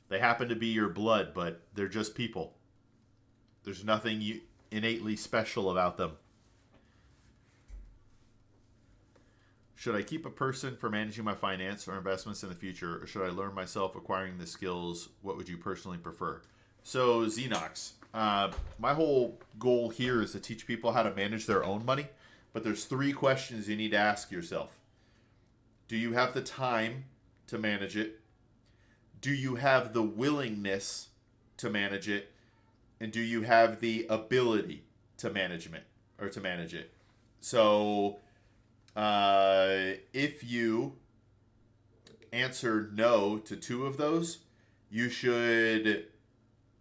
They happen to be your blood, but they're just people. There's nothing innately special about them. Should I keep a person for managing my finance or investments in the future, or should I learn myself acquiring the skills? What would you personally prefer? So, Xenox, my whole goal here is to teach people how to manage their own money, but there's 3 questions you need to ask yourself. Do you have the time to manage it? Do you have the willingness to manage it? And do you have the ability to manage it? So, if you answer no to 2 of those, you should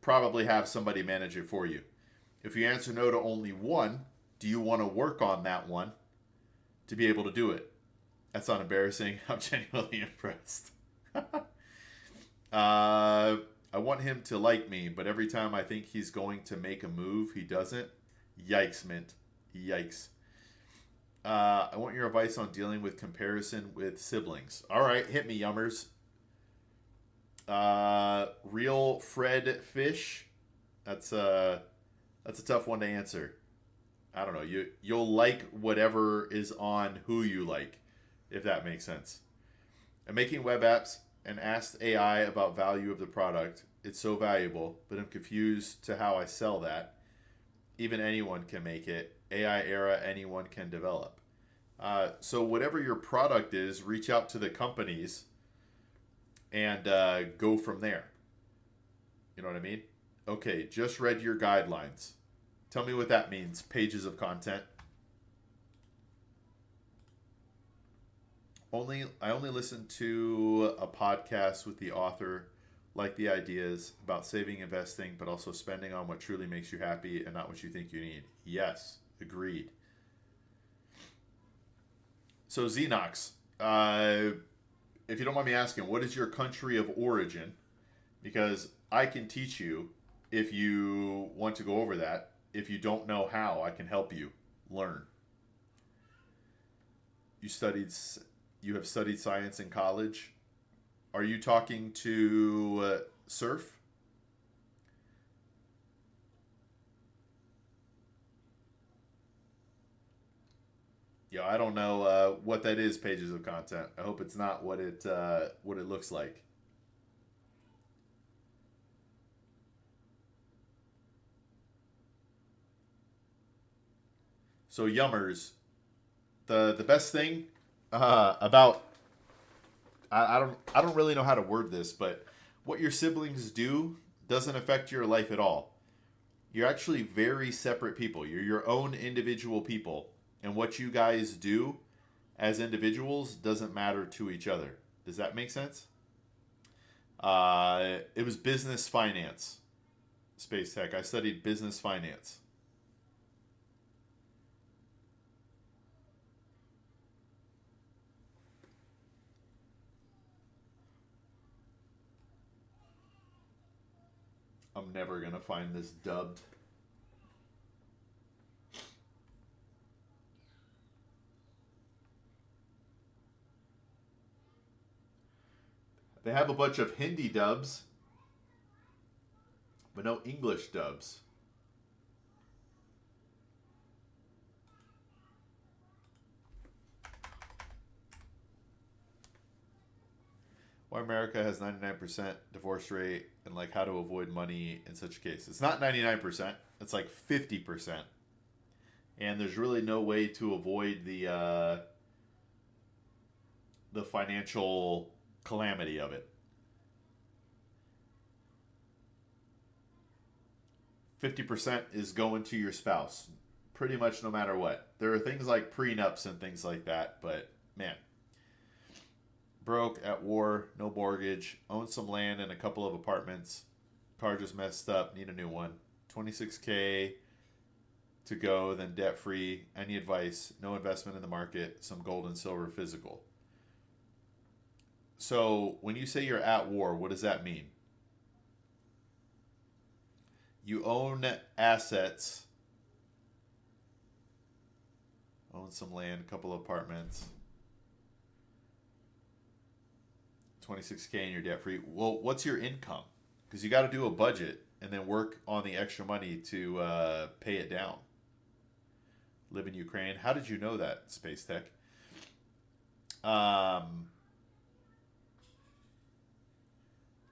probably have somebody manage it for you. If you answer no to only 1, do you want to work on that one to be able to do it? That's not embarrassing. I'm genuinely impressed. I want him to like me, but every time I think he's going to make a move, he doesn't. Yikes, Mint. Yikes. I want your advice on dealing with comparison with siblings. All right, hit me, yummers. Real Fred Fish. That's a tough one to answer. I don't know. You'll like whatever is on who you like, if that makes sense. I'm making web apps and asked AI about value of the product. It's so valuable, but I'm confused to how I sell that. Even anyone can make it. AI era, anyone can develop. So whatever your product is, reach out to the companies and go from there. You know what I mean? Okay, just read your guidelines. Tell me what that means. Pages of content. I only listen to a podcast with the author, like the ideas about saving, investing, but also spending on what truly makes you happy and not what you think you need. Yes, agreed. So Xenox, if you don't mind me asking, what is your country of origin? Because I can teach you if you want to go over that. If you don't know how, I can help you learn. You have studied science in college. Are you talking to Surf? Yeah, I don't know what that is. Pages of content. I hope it's not what it looks like. So yummers, the best thing about I don't really know how to word this, but what your siblings do doesn't affect your life at all. You're actually very separate people. You're your own individual people, and what you guys do as individuals doesn't matter to each other. Does that make sense? It was business finance, Space Tech. I studied business finance. I'm never gonna find this dubbed. They have a bunch of Hindi dubs, but no English dubs. Why America has 99% divorce rate and like how to avoid money in such a case. It's not 99%. It's like 50%. And there's really no way to avoid the financial calamity of it. 50% is going to your spouse, pretty much no matter what. There are things like prenups and things like that, but man, broke, at war, no mortgage, own some land and a couple of apartments. Car just messed up, need a new one. 26K to go, then debt free. Any advice? No investment in the market, some gold and silver physical. So when you say you're at war, what does that mean? You own assets, own some land, a couple of apartments, 26K and you're debt free. Well, what's your income? Because you got to do a budget and then work on the extra money to pay it down. Live in Ukraine. How did you know that, Space Tech?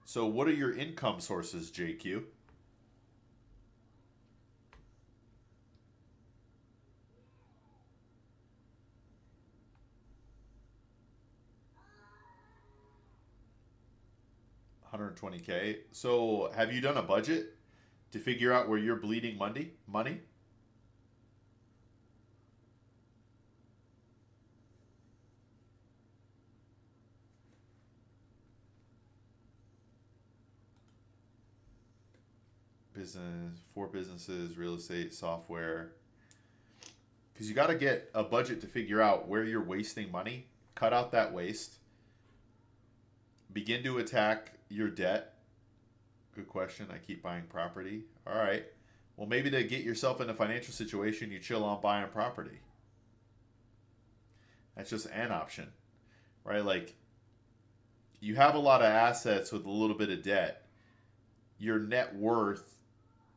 So what are your income sources, JQ? $120K. So have you done a budget to figure out where you're bleeding money? Money? Business, four businesses, real estate, software. Because you got to get a budget to figure out where you're wasting money. Cut out that waste. Begin to attack your debt. Good question. I keep buying property. All right. Well, maybe to get yourself in a financial situation, you chill on buying property. That's just an option, right? Like, you have a lot of assets with a little bit of debt. Your net worth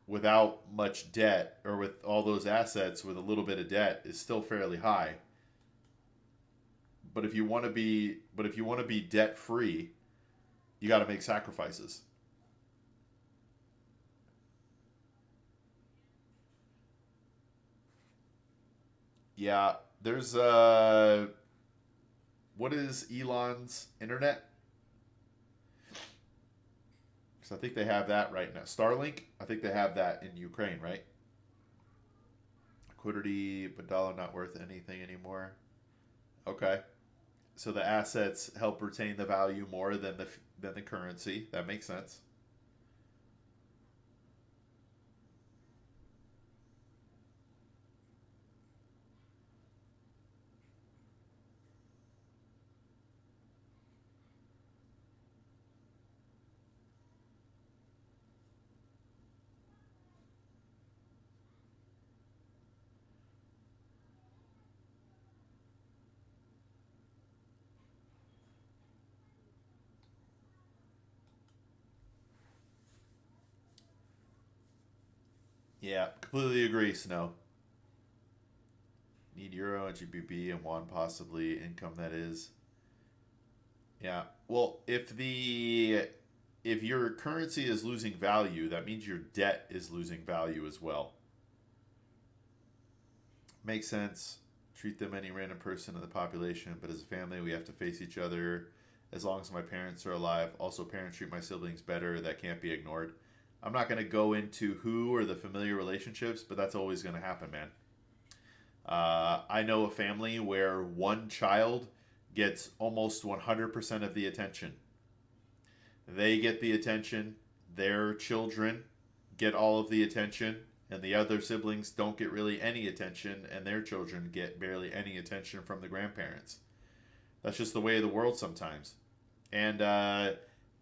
without much debt, or with all those assets with a little bit of debt, is still fairly high. But if you want to be debt free, you got to make sacrifices. Yeah, there's what is Elon's internet? Because I think they have that right now. Starlink, I think they have that in Ukraine, right? Liquidity, but dollar not worth anything anymore. Okay, so the assets help retain the value more than the currency. That makes sense. Yeah, completely agree, Snow. Need euro and GBP and won possibly income that is. Yeah. Well, if your currency is losing value, that means your debt is losing value as well. Makes sense. Treat them any random person in the population, but as a family, we have to face each other as long as my parents are alive. Also, parents treat my siblings better. That can't be ignored. I'm not going to go into who or the familiar relationships, but that's always going to happen, man. I know a family where one child gets almost 100% of the attention. They get the attention, their children get all of the attention, and the other siblings don't get really any attention, and their children get barely any attention from the grandparents. That's just the way of the world sometimes. And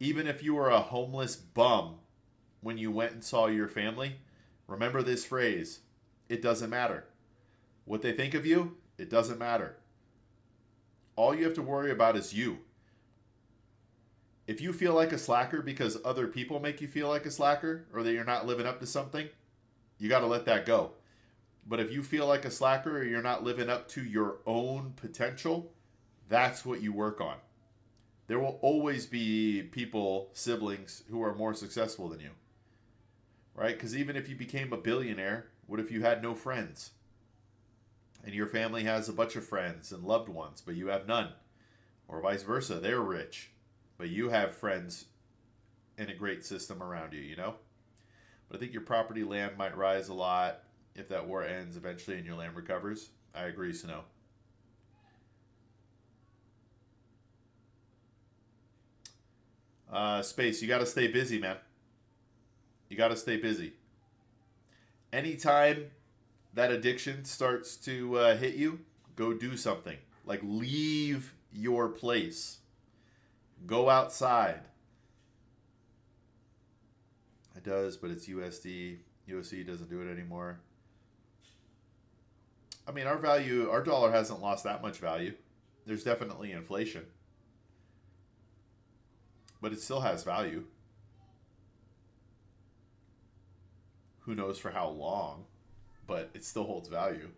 even if you were a homeless bum when you went and saw your family, remember this phrase: it doesn't matter. What they think of you, it doesn't matter. All you have to worry about is you. If you feel like a slacker because other people make you feel like a slacker, or that you're not living up to something, you got to let that go. But if you feel like a slacker, or you're not living up to your own potential, that's what you work on. There will always be people, siblings, who are more successful than you, right? Because even if you became a billionaire, what if you had no friends? And your family has a bunch of friends and loved ones, but you have none. Or vice versa, they're rich, but you have friends and a great system around you, you know? But I think your property land might rise a lot if that war ends eventually and your land recovers. I agree, Snow. Space, you got to stay busy, man. You got to stay busy. Anytime that addiction starts to hit you, go do something. Like leave your place. Go outside. It does, but it's USD. USD doesn't do it anymore. I mean, our dollar hasn't lost that much value. There's definitely inflation, but it still has value. Who knows for how long, but it still holds value.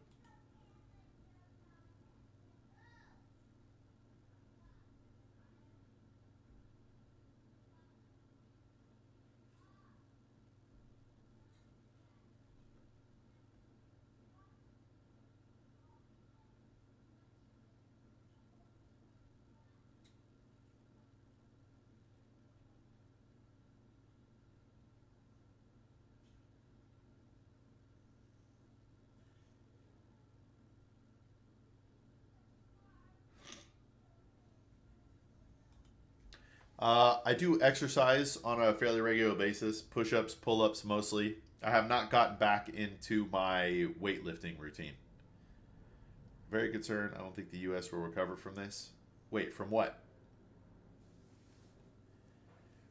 I do exercise on a fairly regular basis, push ups, pull ups mostly. I have not gotten back into my weightlifting routine. Very concerned. I don't think the U.S. will recover from this. Wait, from what?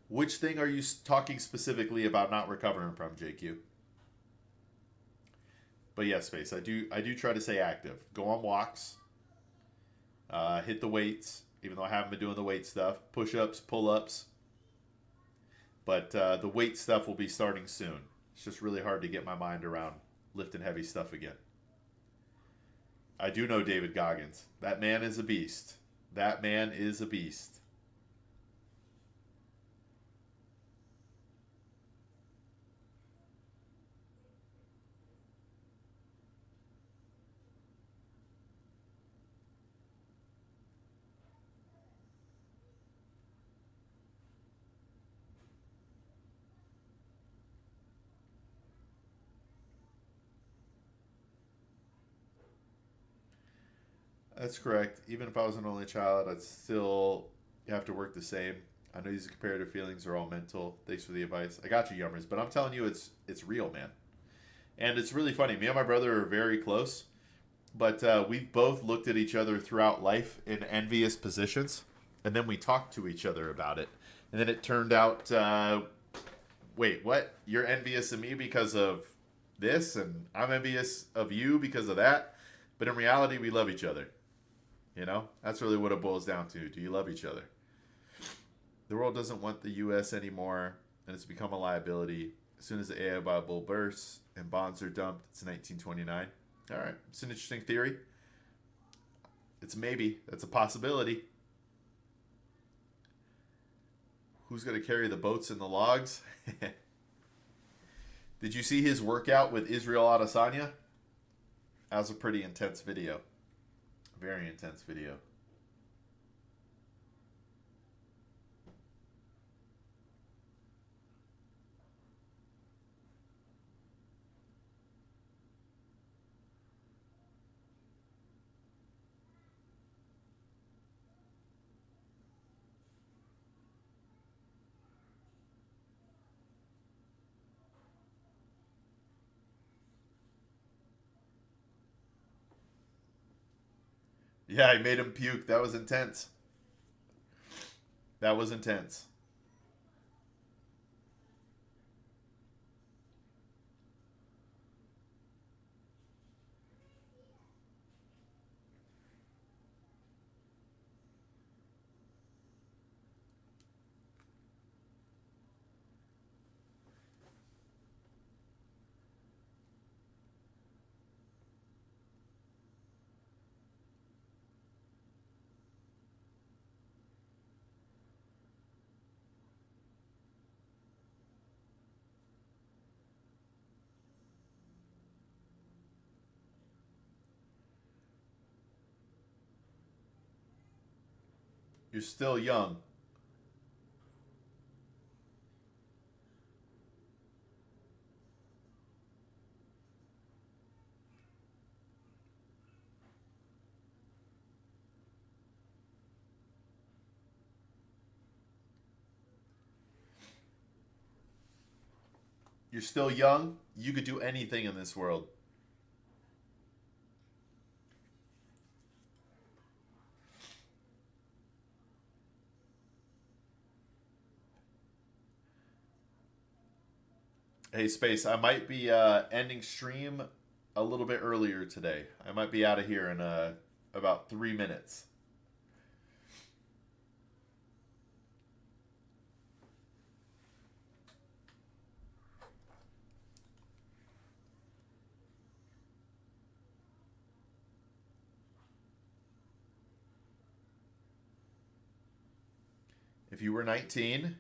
Which thing are you talking specifically about not recovering from, JQ? But yes, Space. I do try to stay active. Go on walks. Hit the weights. Even though I haven't been doing the weight stuff, push ups, pull ups. But the weight stuff will be starting soon. It's just really hard to get my mind around lifting heavy stuff again. I do know David Goggins. That man is a beast. That man is a beast. That's correct. Even if I was an only child, I'd still have to work the same. I know these comparative feelings are all mental. Thanks for the advice. I got you, Yummers, but I'm telling you, it's real, man. And it's really funny. Me and my brother are very close, but we've both looked at each other throughout life in envious positions, and then we talked to each other about it. And then it turned out, wait, what? You're envious of me because of this, and I'm envious of you because of that. But in reality, we love each other. You know, that's really what it boils down to. Do you love each other? The world doesn't want the U.S. anymore, and it's become a liability. As soon as the AI bubble bursts and bonds are dumped, it's 1929. All right, it's an interesting theory. It's maybe. That's a possibility. Who's going to carry the boats and the logs? Did you see his workout with Israel Adesanya? That was a pretty intense video. Very intense video. Yeah, I made him puke. That was intense. That was intense. You're still young. You're still young. You could do anything in this world. Hey, Space, I might be ending stream a little bit earlier today. I might be out of here in about 3 minutes. If you were 19,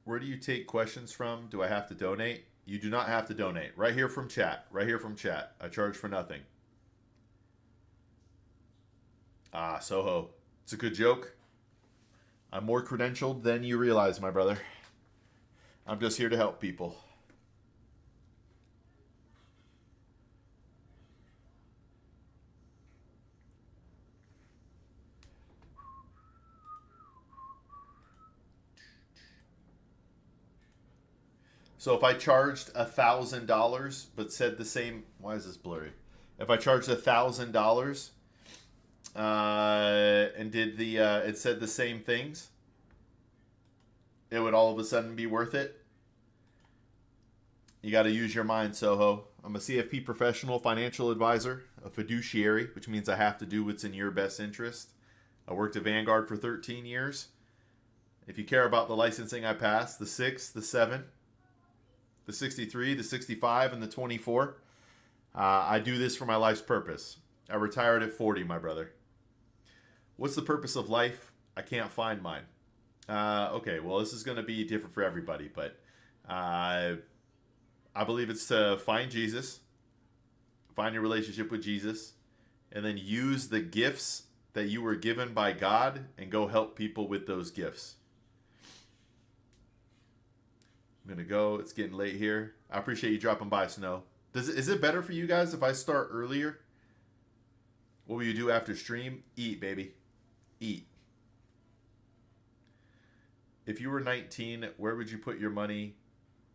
where do you take questions from? Do I have to donate? You do not have to donate. Right here from chat. Right here from chat. I charge for nothing. Ah, Soho. It's a good joke. I'm more credentialed than you realize, my brother. I'm just here to help people. So if I charged $1,000 but said the same, why is this blurry? If I charged $1,000 and did the it said the same things, it would all of a sudden be worth it. You got to use your mind, Soho. I'm a CFP professional financial advisor, a fiduciary, which means I have to do what's in your best interest. I worked at Vanguard for 13 years. If you care about the licensing I passed, the 6, the 7, the 63, the 65, and the 24, I do this for my life's purpose. I retired at 40, my brother. What's the purpose of life? I can't find mine. Okay, well, this is going to be different for everybody, but I believe it's to find Jesus, find your relationship with Jesus, and then use the gifts that you were given by God and go help people with those gifts. I'm going to go. It's getting late here. I appreciate you dropping by, Snow. Is it better for you guys if I start earlier? What will you do after stream? Eat, baby. Eat. If you were 19, where would you put your money?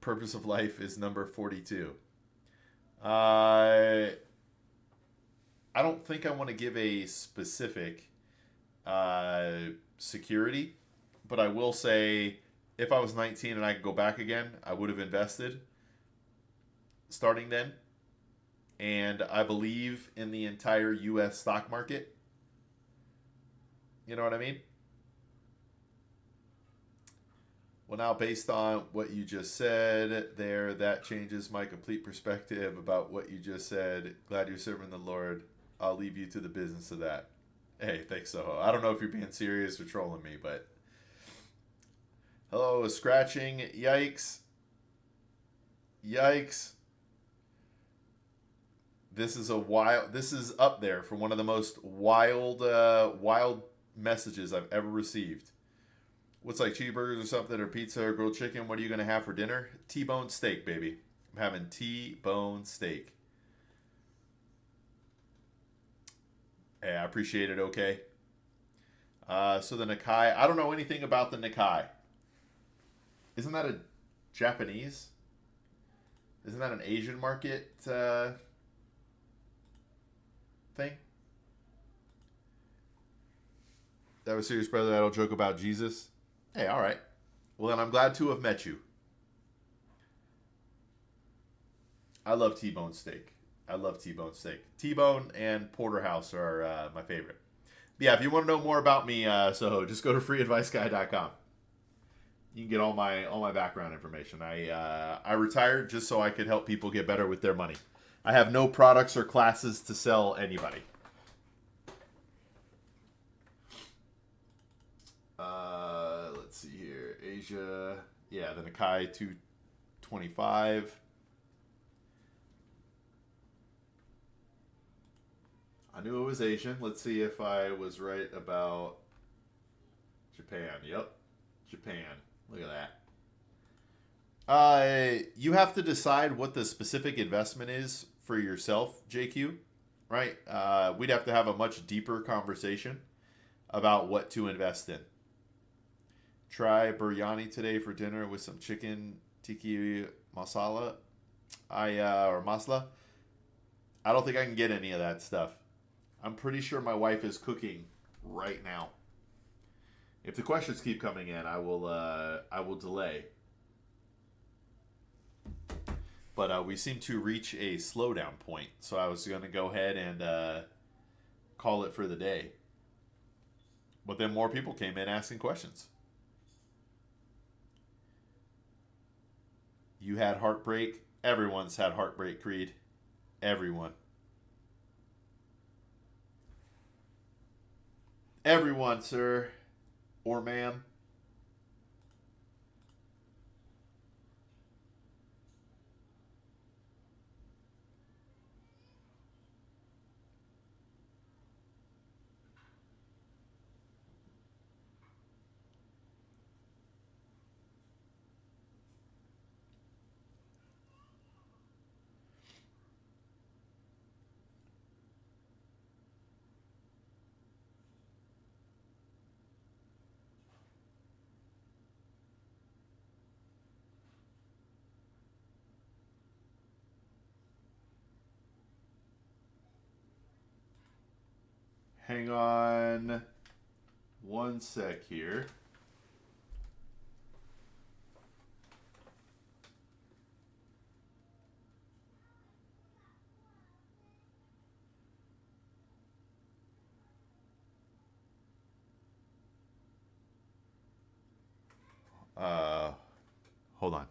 Purpose of life is number 42. I don't think I want to give a specific security, but I will say if I was 19 and I could go back again, I would have invested starting then. And I believe in the entire U.S. stock market. You know what I mean? Well, now, based on what you just said there, that changes my complete perspective about what you just said. Glad you're serving the Lord. I'll leave you to the business of that. Hey, thanks, Soho. I don't know if you're being serious or trolling me, but... Hello, scratching. Yikes. Yikes. This is up there for one of the most wild messages I've ever received. What's like cheeseburgers or something, or pizza or grilled chicken? What are you going to have for dinner? T-bone steak, baby. I'm having T-bone steak. Hey, I appreciate it, okay? So the Nikkei, I don't know anything about the Nikkei. Isn't that a Japanese? Isn't that an Asian market thing? That was serious, brother. I don't joke about Jesus. Hey, all right. Well, then I'm glad to have met you. I love T-bone steak. I love T-bone steak. T-bone and porterhouse are my favorite. But yeah, if you want to know more about me, so just go to freeadviceguy.com. You can get all my background information. I retired just so I could help people get better with their money. I have no products or classes to sell anybody. Let's see here. Asia. Yeah, the Nikkei 225. I knew it was Asian. Let's see if I was right about Japan. Yep. Japan. Look at that. You have to decide what the specific investment is for yourself, JQ, right? We'd have to have a much deeper conversation about what to invest in. try biryani today for dinner with some chicken tiki masala. Or masala. I don't think I can get any of that stuff. I'm pretty sure my wife is cooking right now. If the questions keep coming in, I will delay. But we seem to reach a slowdown point, so I was going to go ahead and call it for the day. But then more people came in asking questions. You had heartbreak. Everyone's had heartbreak, Creed. Everyone. Everyone, sir. Or ma'am. Hang on one sec here. Uh, Hold on.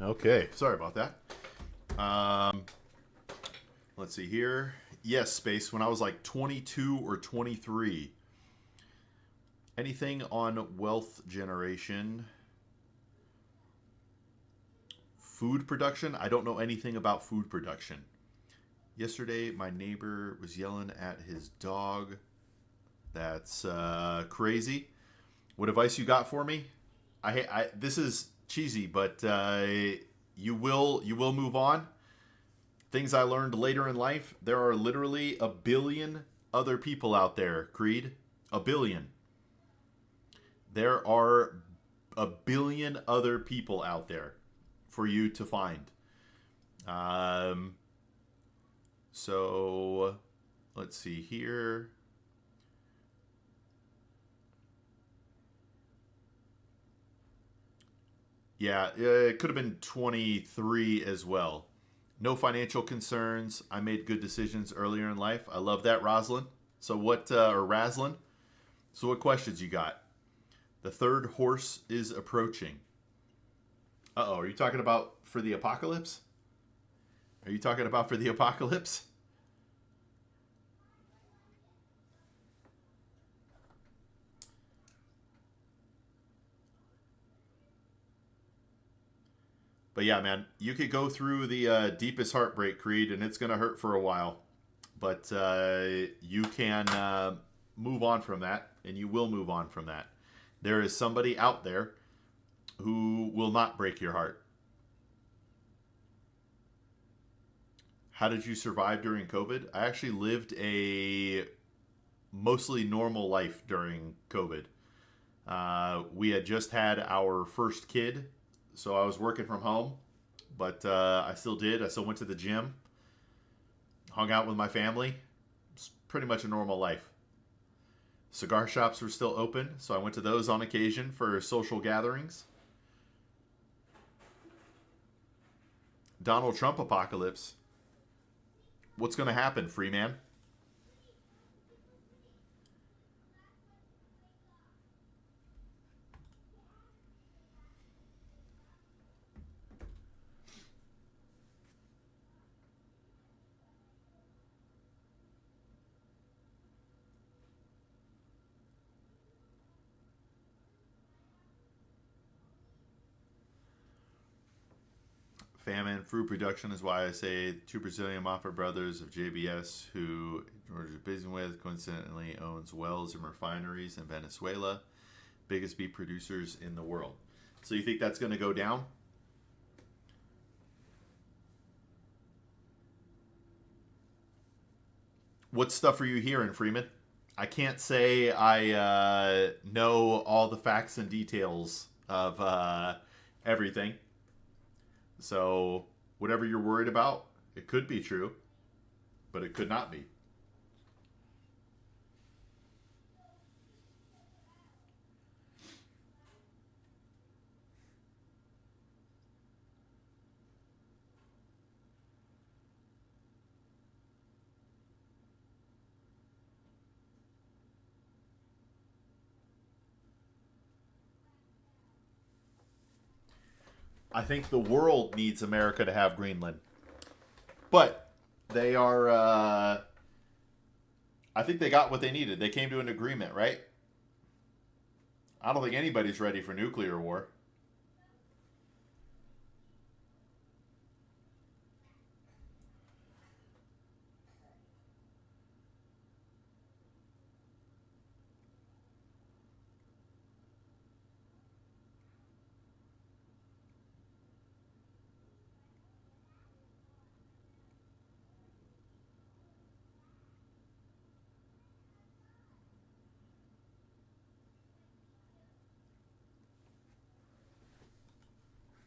Okay, sorry about that. Um, let's see here. Yes, Space, when I was like 22 or 23. Anything on wealth generation? Food production? I don't know anything about food production. Yesterday, my neighbor was yelling at his dog. That's crazy. What advice you got for me? I this is cheesy, but you will move on. Things I learned later in life. There are literally a billion other people out there. Creed, a billion. There are a billion other people out there for you to find. Um, so let's see here. Yeah, it could have been 23 as well. No financial concerns. I made good decisions earlier in life. I love that, Roslyn. So what, or Raslin? So what questions you got? The third horse is approaching. Uh-oh, are you talking about for the apocalypse? Are you talking about for the apocalypse? But yeah, man, you could go through the deepest heartbreak, Creed, and it's going to hurt for a while. But you can move on from that, and you will move on from that. There is somebody out there who will not break your heart. How did you survive during COVID? I actually lived a mostly normal life during COVID. We had just had our first kid, so I was working from home, but I still did. I still went to the gym, hung out with my family. It's pretty much a normal life. Cigar shops were still open, so I went to those on occasion for social gatherings. Donald Trump apocalypse. What's going to happen, Freeman? Famine, fruit production is why I say two Brazilian mafia brothers of JBS, who George is busy with, coincidentally owns wells and refineries in Venezuela, biggest beef producers in the world. So you think that's going to go down? What stuff are you hearing, Freeman? I can't say I know all the facts and details of everything. So whatever you're worried about, it could be true, but it could not be. I think the world needs America to have Greenland, but they are. I think they got what they needed. They came to an agreement, right? I don't think anybody's ready for nuclear war.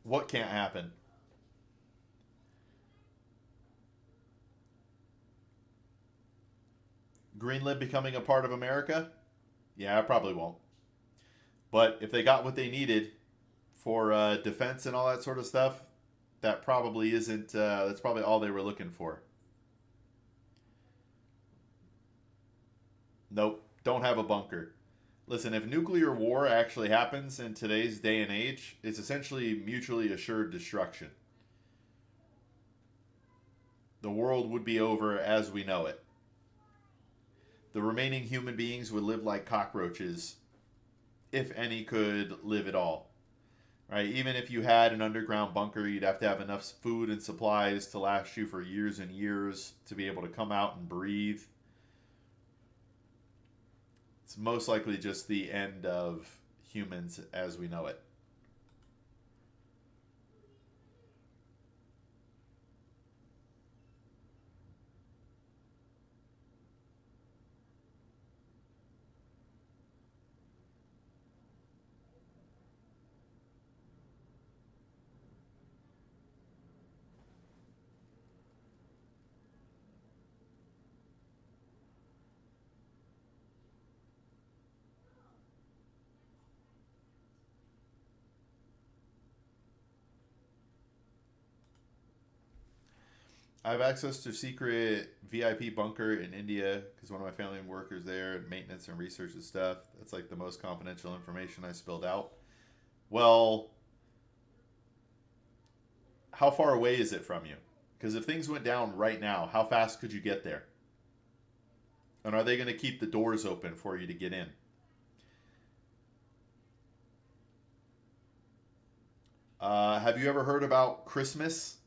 What can't happen? Greenland becoming a part of America? Yeah, I probably won't. But if they got what they needed for defense and all that sort of stuff, that probably isn't. That's probably all they were looking for. Nope, don't have a bunker. Listen, if nuclear war actually happens in today's day and age, it's essentially mutually assured destruction. The world would be over as we know it. The remaining human beings would live like cockroaches, if any could live at all. Right? Even if you had an underground bunker, you'd have to have enough food and supplies to last you for years and years to be able to come out and breathe. It's most likely just the end of humans as we know it. I have access to secret VIP bunker in India because one of my family workers there and maintenance and research and stuff. That's like the most confidential information I spilled out. Well, how far away is it from you? Because if things went down right now, how fast could you get there? And are they going to keep the doors open for you to get in? Have you ever heard about Christmas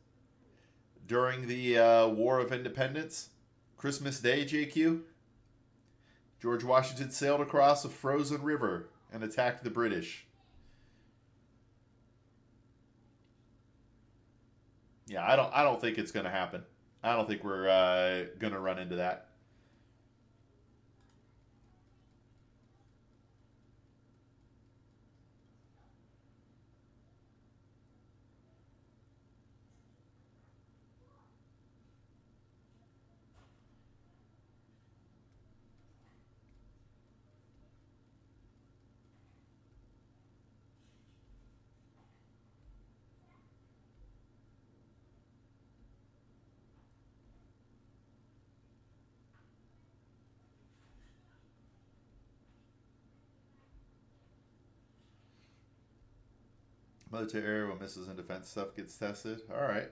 during the War of Independence? Christmas Day, JQ? George Washington sailed across a frozen river and attacked the British. Yeah, I don't think it's going to happen. I don't think we're going to run into that. Military area when missiles and defense stuff gets tested. All right.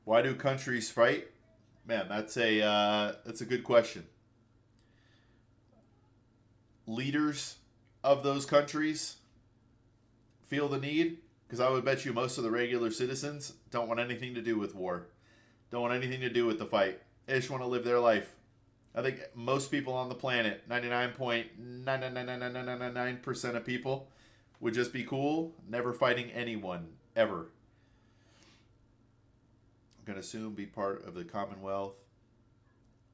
Why do countries fight? Man, that's a good question. Leaders of those countries feel the need because I would bet you most of the regular citizens don't want anything to do with war, don't want anything to do with the fight. They just want to live their life. I think most people on the planet, 99.9999999% of people, would just be cool, never fighting anyone ever. I'm gonna assume be part of the Commonwealth.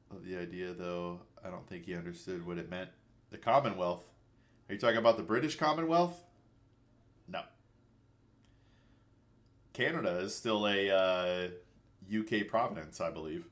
Of the idea, though, I don't think he understood what it meant. The Commonwealth. Are you talking about the British Commonwealth? No. Canada is still a UK province, I believe.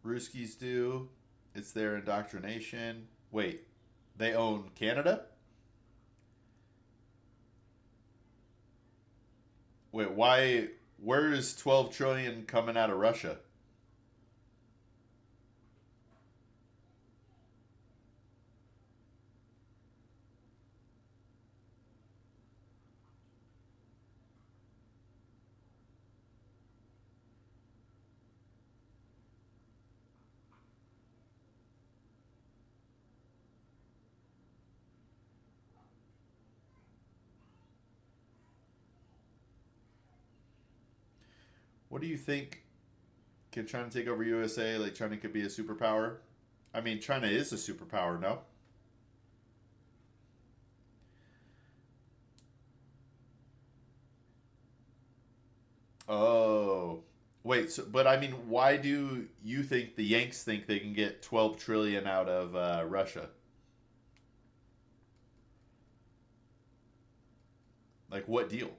Ruskies do. It's their indoctrination. Wait, they own Canada? Wait, why? Where is 12 trillion coming out of Russia? What do you think? Can China take over USA? Like China could be a superpower? I mean, China is a superpower, no? Oh, wait. So, but I mean, why do you think the Yanks think they can get 12 trillion out of Russia? Like, what deal?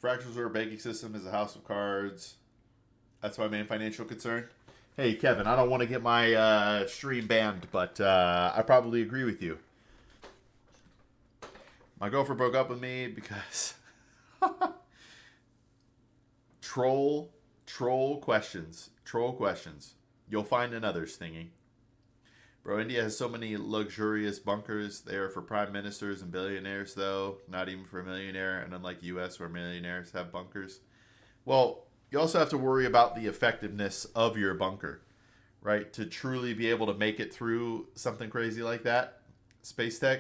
Fractals reserve banking system is a house of cards. That's my main financial concern. Hey, Kevin, I don't want to get my stream banned, but I probably agree with you. My girlfriend broke up with me because troll questions. You'll find another stinging. Bro, India has so many luxurious bunkers. They are for prime ministers and billionaires, though. Not even for a millionaire. And unlike U.S., where millionaires have bunkers. Well, you also have to worry about the effectiveness of your bunker, right? To truly be able to make it through something crazy like that. Space tech,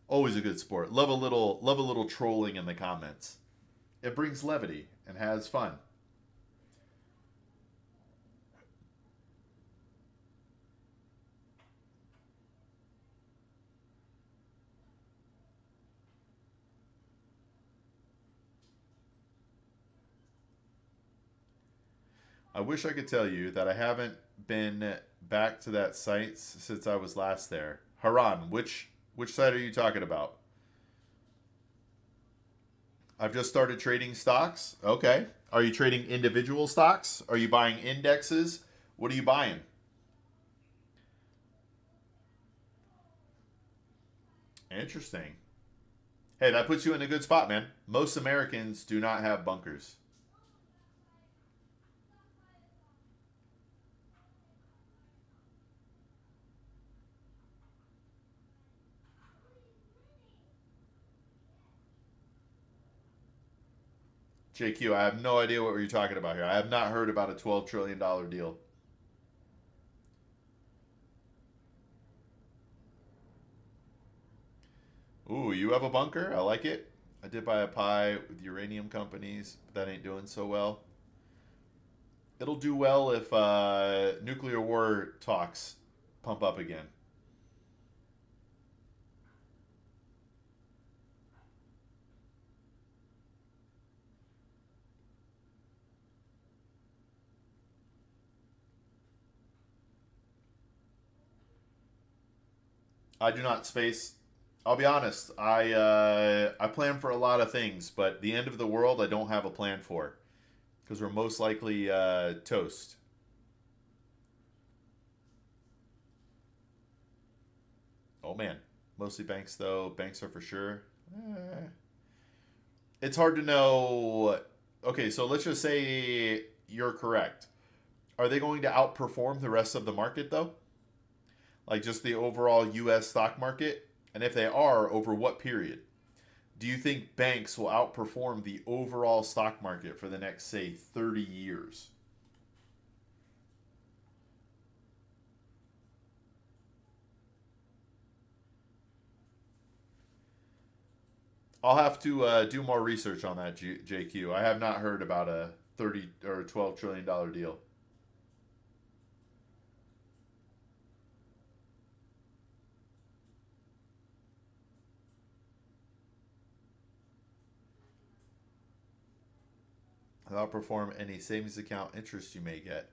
always a good sport. Love a little trolling in the comments. It brings levity and has fun. I wish I could tell you that I haven't been back to that site since I was last there. Haran, which site are you talking about? I've just started trading stocks. Okay. Are you trading individual stocks? Are you buying indexes? What are you buying? Interesting. Hey, that puts you in a good spot, man. Most Americans do not have bunkers. JQ, I have no idea what you're talking about here. I have not heard about a $12 trillion deal. Ooh, you have a bunker? I like it. I did buy a pie with uranium companies, but that ain't doing so well. It'll do well if nuclear war talks pump up again. I do not space. I'll be honest. I plan for a lot of things, but the end of the world I don't have a plan for because we're most likely toast. Oh man, mostly banks though. Banks are for sure. Eh. It's hard to know. Okay, so let's just say you're correct. Are they going to outperform the rest of the market though? Like just the overall U.S. stock market? And if they are, over what period? Do you think banks will outperform the overall stock market for the next, say, 30 years? I'll have to do more research on that, JQ. I have not heard about a 30 or $12 trillion deal. Outperform any savings account interest you may get.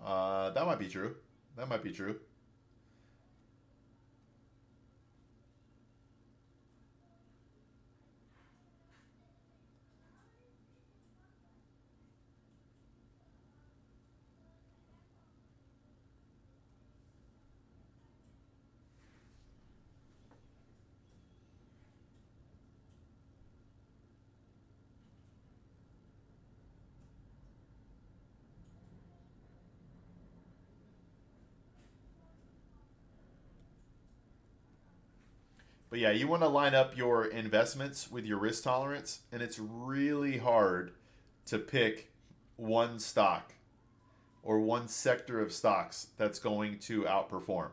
That might be true. That might be true. But yeah, you want to line up your investments with your risk tolerance, and it's really hard to pick one stock or one sector of stocks that's going to outperform.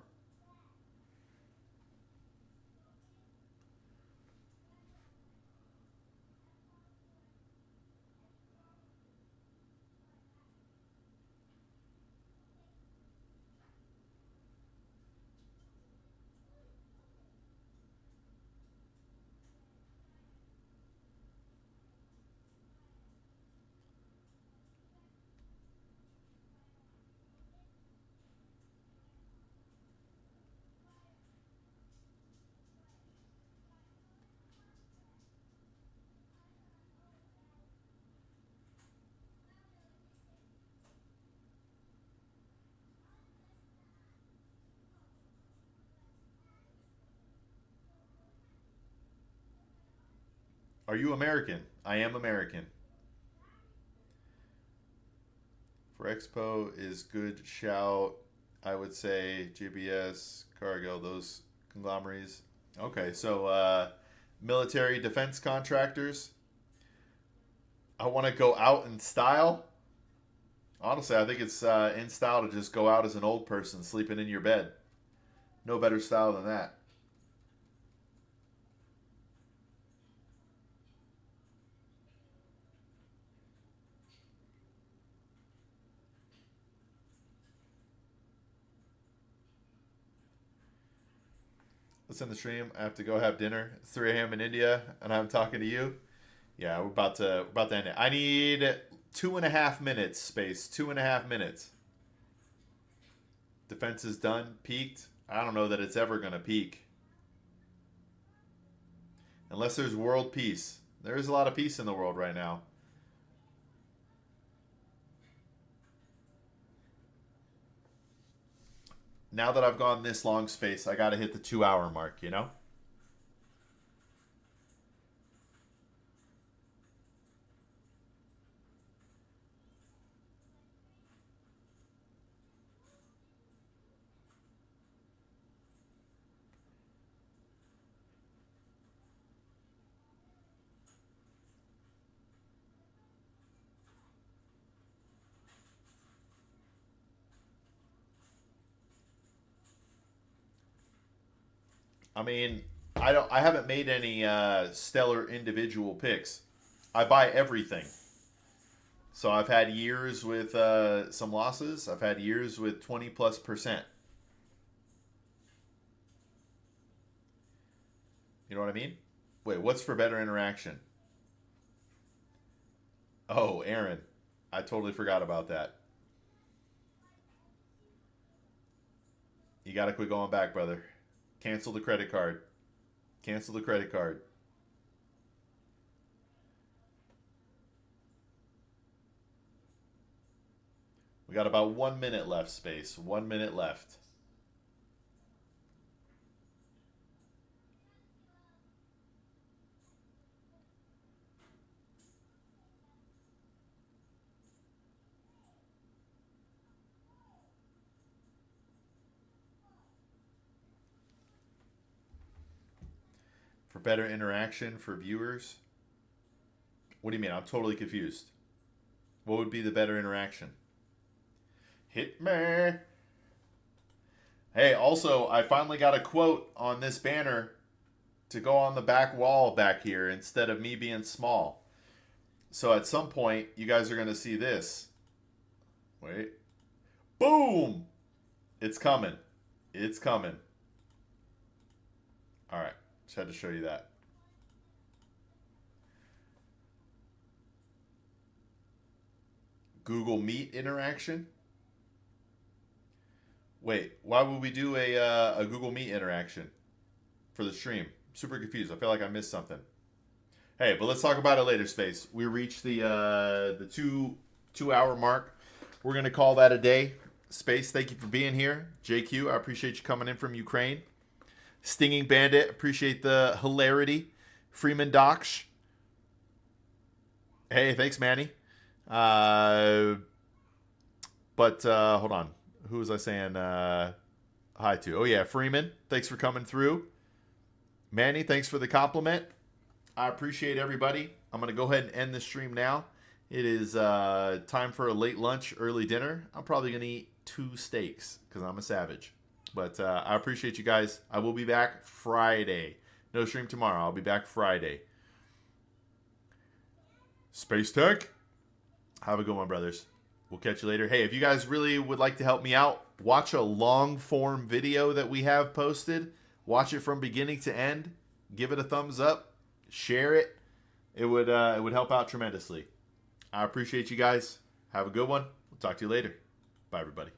Are you American? I am American. For Expo is good shout. I would say JBS, Cargill, those conglomerates. Okay, so military defense contractors. I want to go out in style. Honestly, I think it's in style to just go out as an old person sleeping in your bed. No better style than that. Let's end the stream. I have to go have dinner. It's 3 a.m. in India, and I'm talking to you. Yeah, we're about to end it. I need 2.5 minutes. Space 2.5 minutes. Defense is done. Peaked. I don't know that it's ever gonna peak, unless there's world peace. There is a lot of peace in the world right now. Now that I've gone this long space, I gotta hit the 2 hour mark. You know. I mean, I haven't made any stellar individual picks. I buy everything. So I've had years with some losses. I've had years with 20+%. You know what I mean? Wait, what's for better interaction? Oh, Aaron. I totally forgot about that. You got to quit going back, brother. Cancel the credit card. Cancel the credit card. We got about 1 minute left, space. 1 minute left. For better interaction for viewers. What do you mean? I'm totally confused. What would be the better interaction? Hit me. Hey, also, I finally got a quote on this banner to go on the back wall back here instead of me being small. So at some point, you guys are going to see this. Wait. Boom! It's coming. It's coming. All right. Just had to show you that. Google Meet interaction. Wait, why would we do a Google Meet interaction for the stream? I'm super confused. I feel like I missed something. Hey, but let's talk about it later, space. We reached the 2 hour mark. We're gonna call that a day. Space, thank you for being here. JQ, I appreciate you coming in from Ukraine. Stinging Bandit, appreciate the hilarity. Freeman Docs. Hey, thanks, Manny. But hold on. Who was I saying hi to? Oh, yeah, Freeman. Thanks for coming through. Manny, thanks for the compliment. I appreciate everybody. I'm going to go ahead and end the stream now. It is time for a late lunch, early dinner. I'm probably going to eat 2 steaks because I'm a savage. But I appreciate you guys. I will be back Friday. No stream tomorrow. I'll be back Friday. Space Tech. Have a good one, brothers. We'll catch you later. Hey, if you guys really would like to help me out, watch a long form video that we have posted. Watch it from beginning to end. Give it a thumbs up. Share it. It would help out tremendously. I appreciate you guys. Have a good one. We'll talk to you later. Bye, everybody.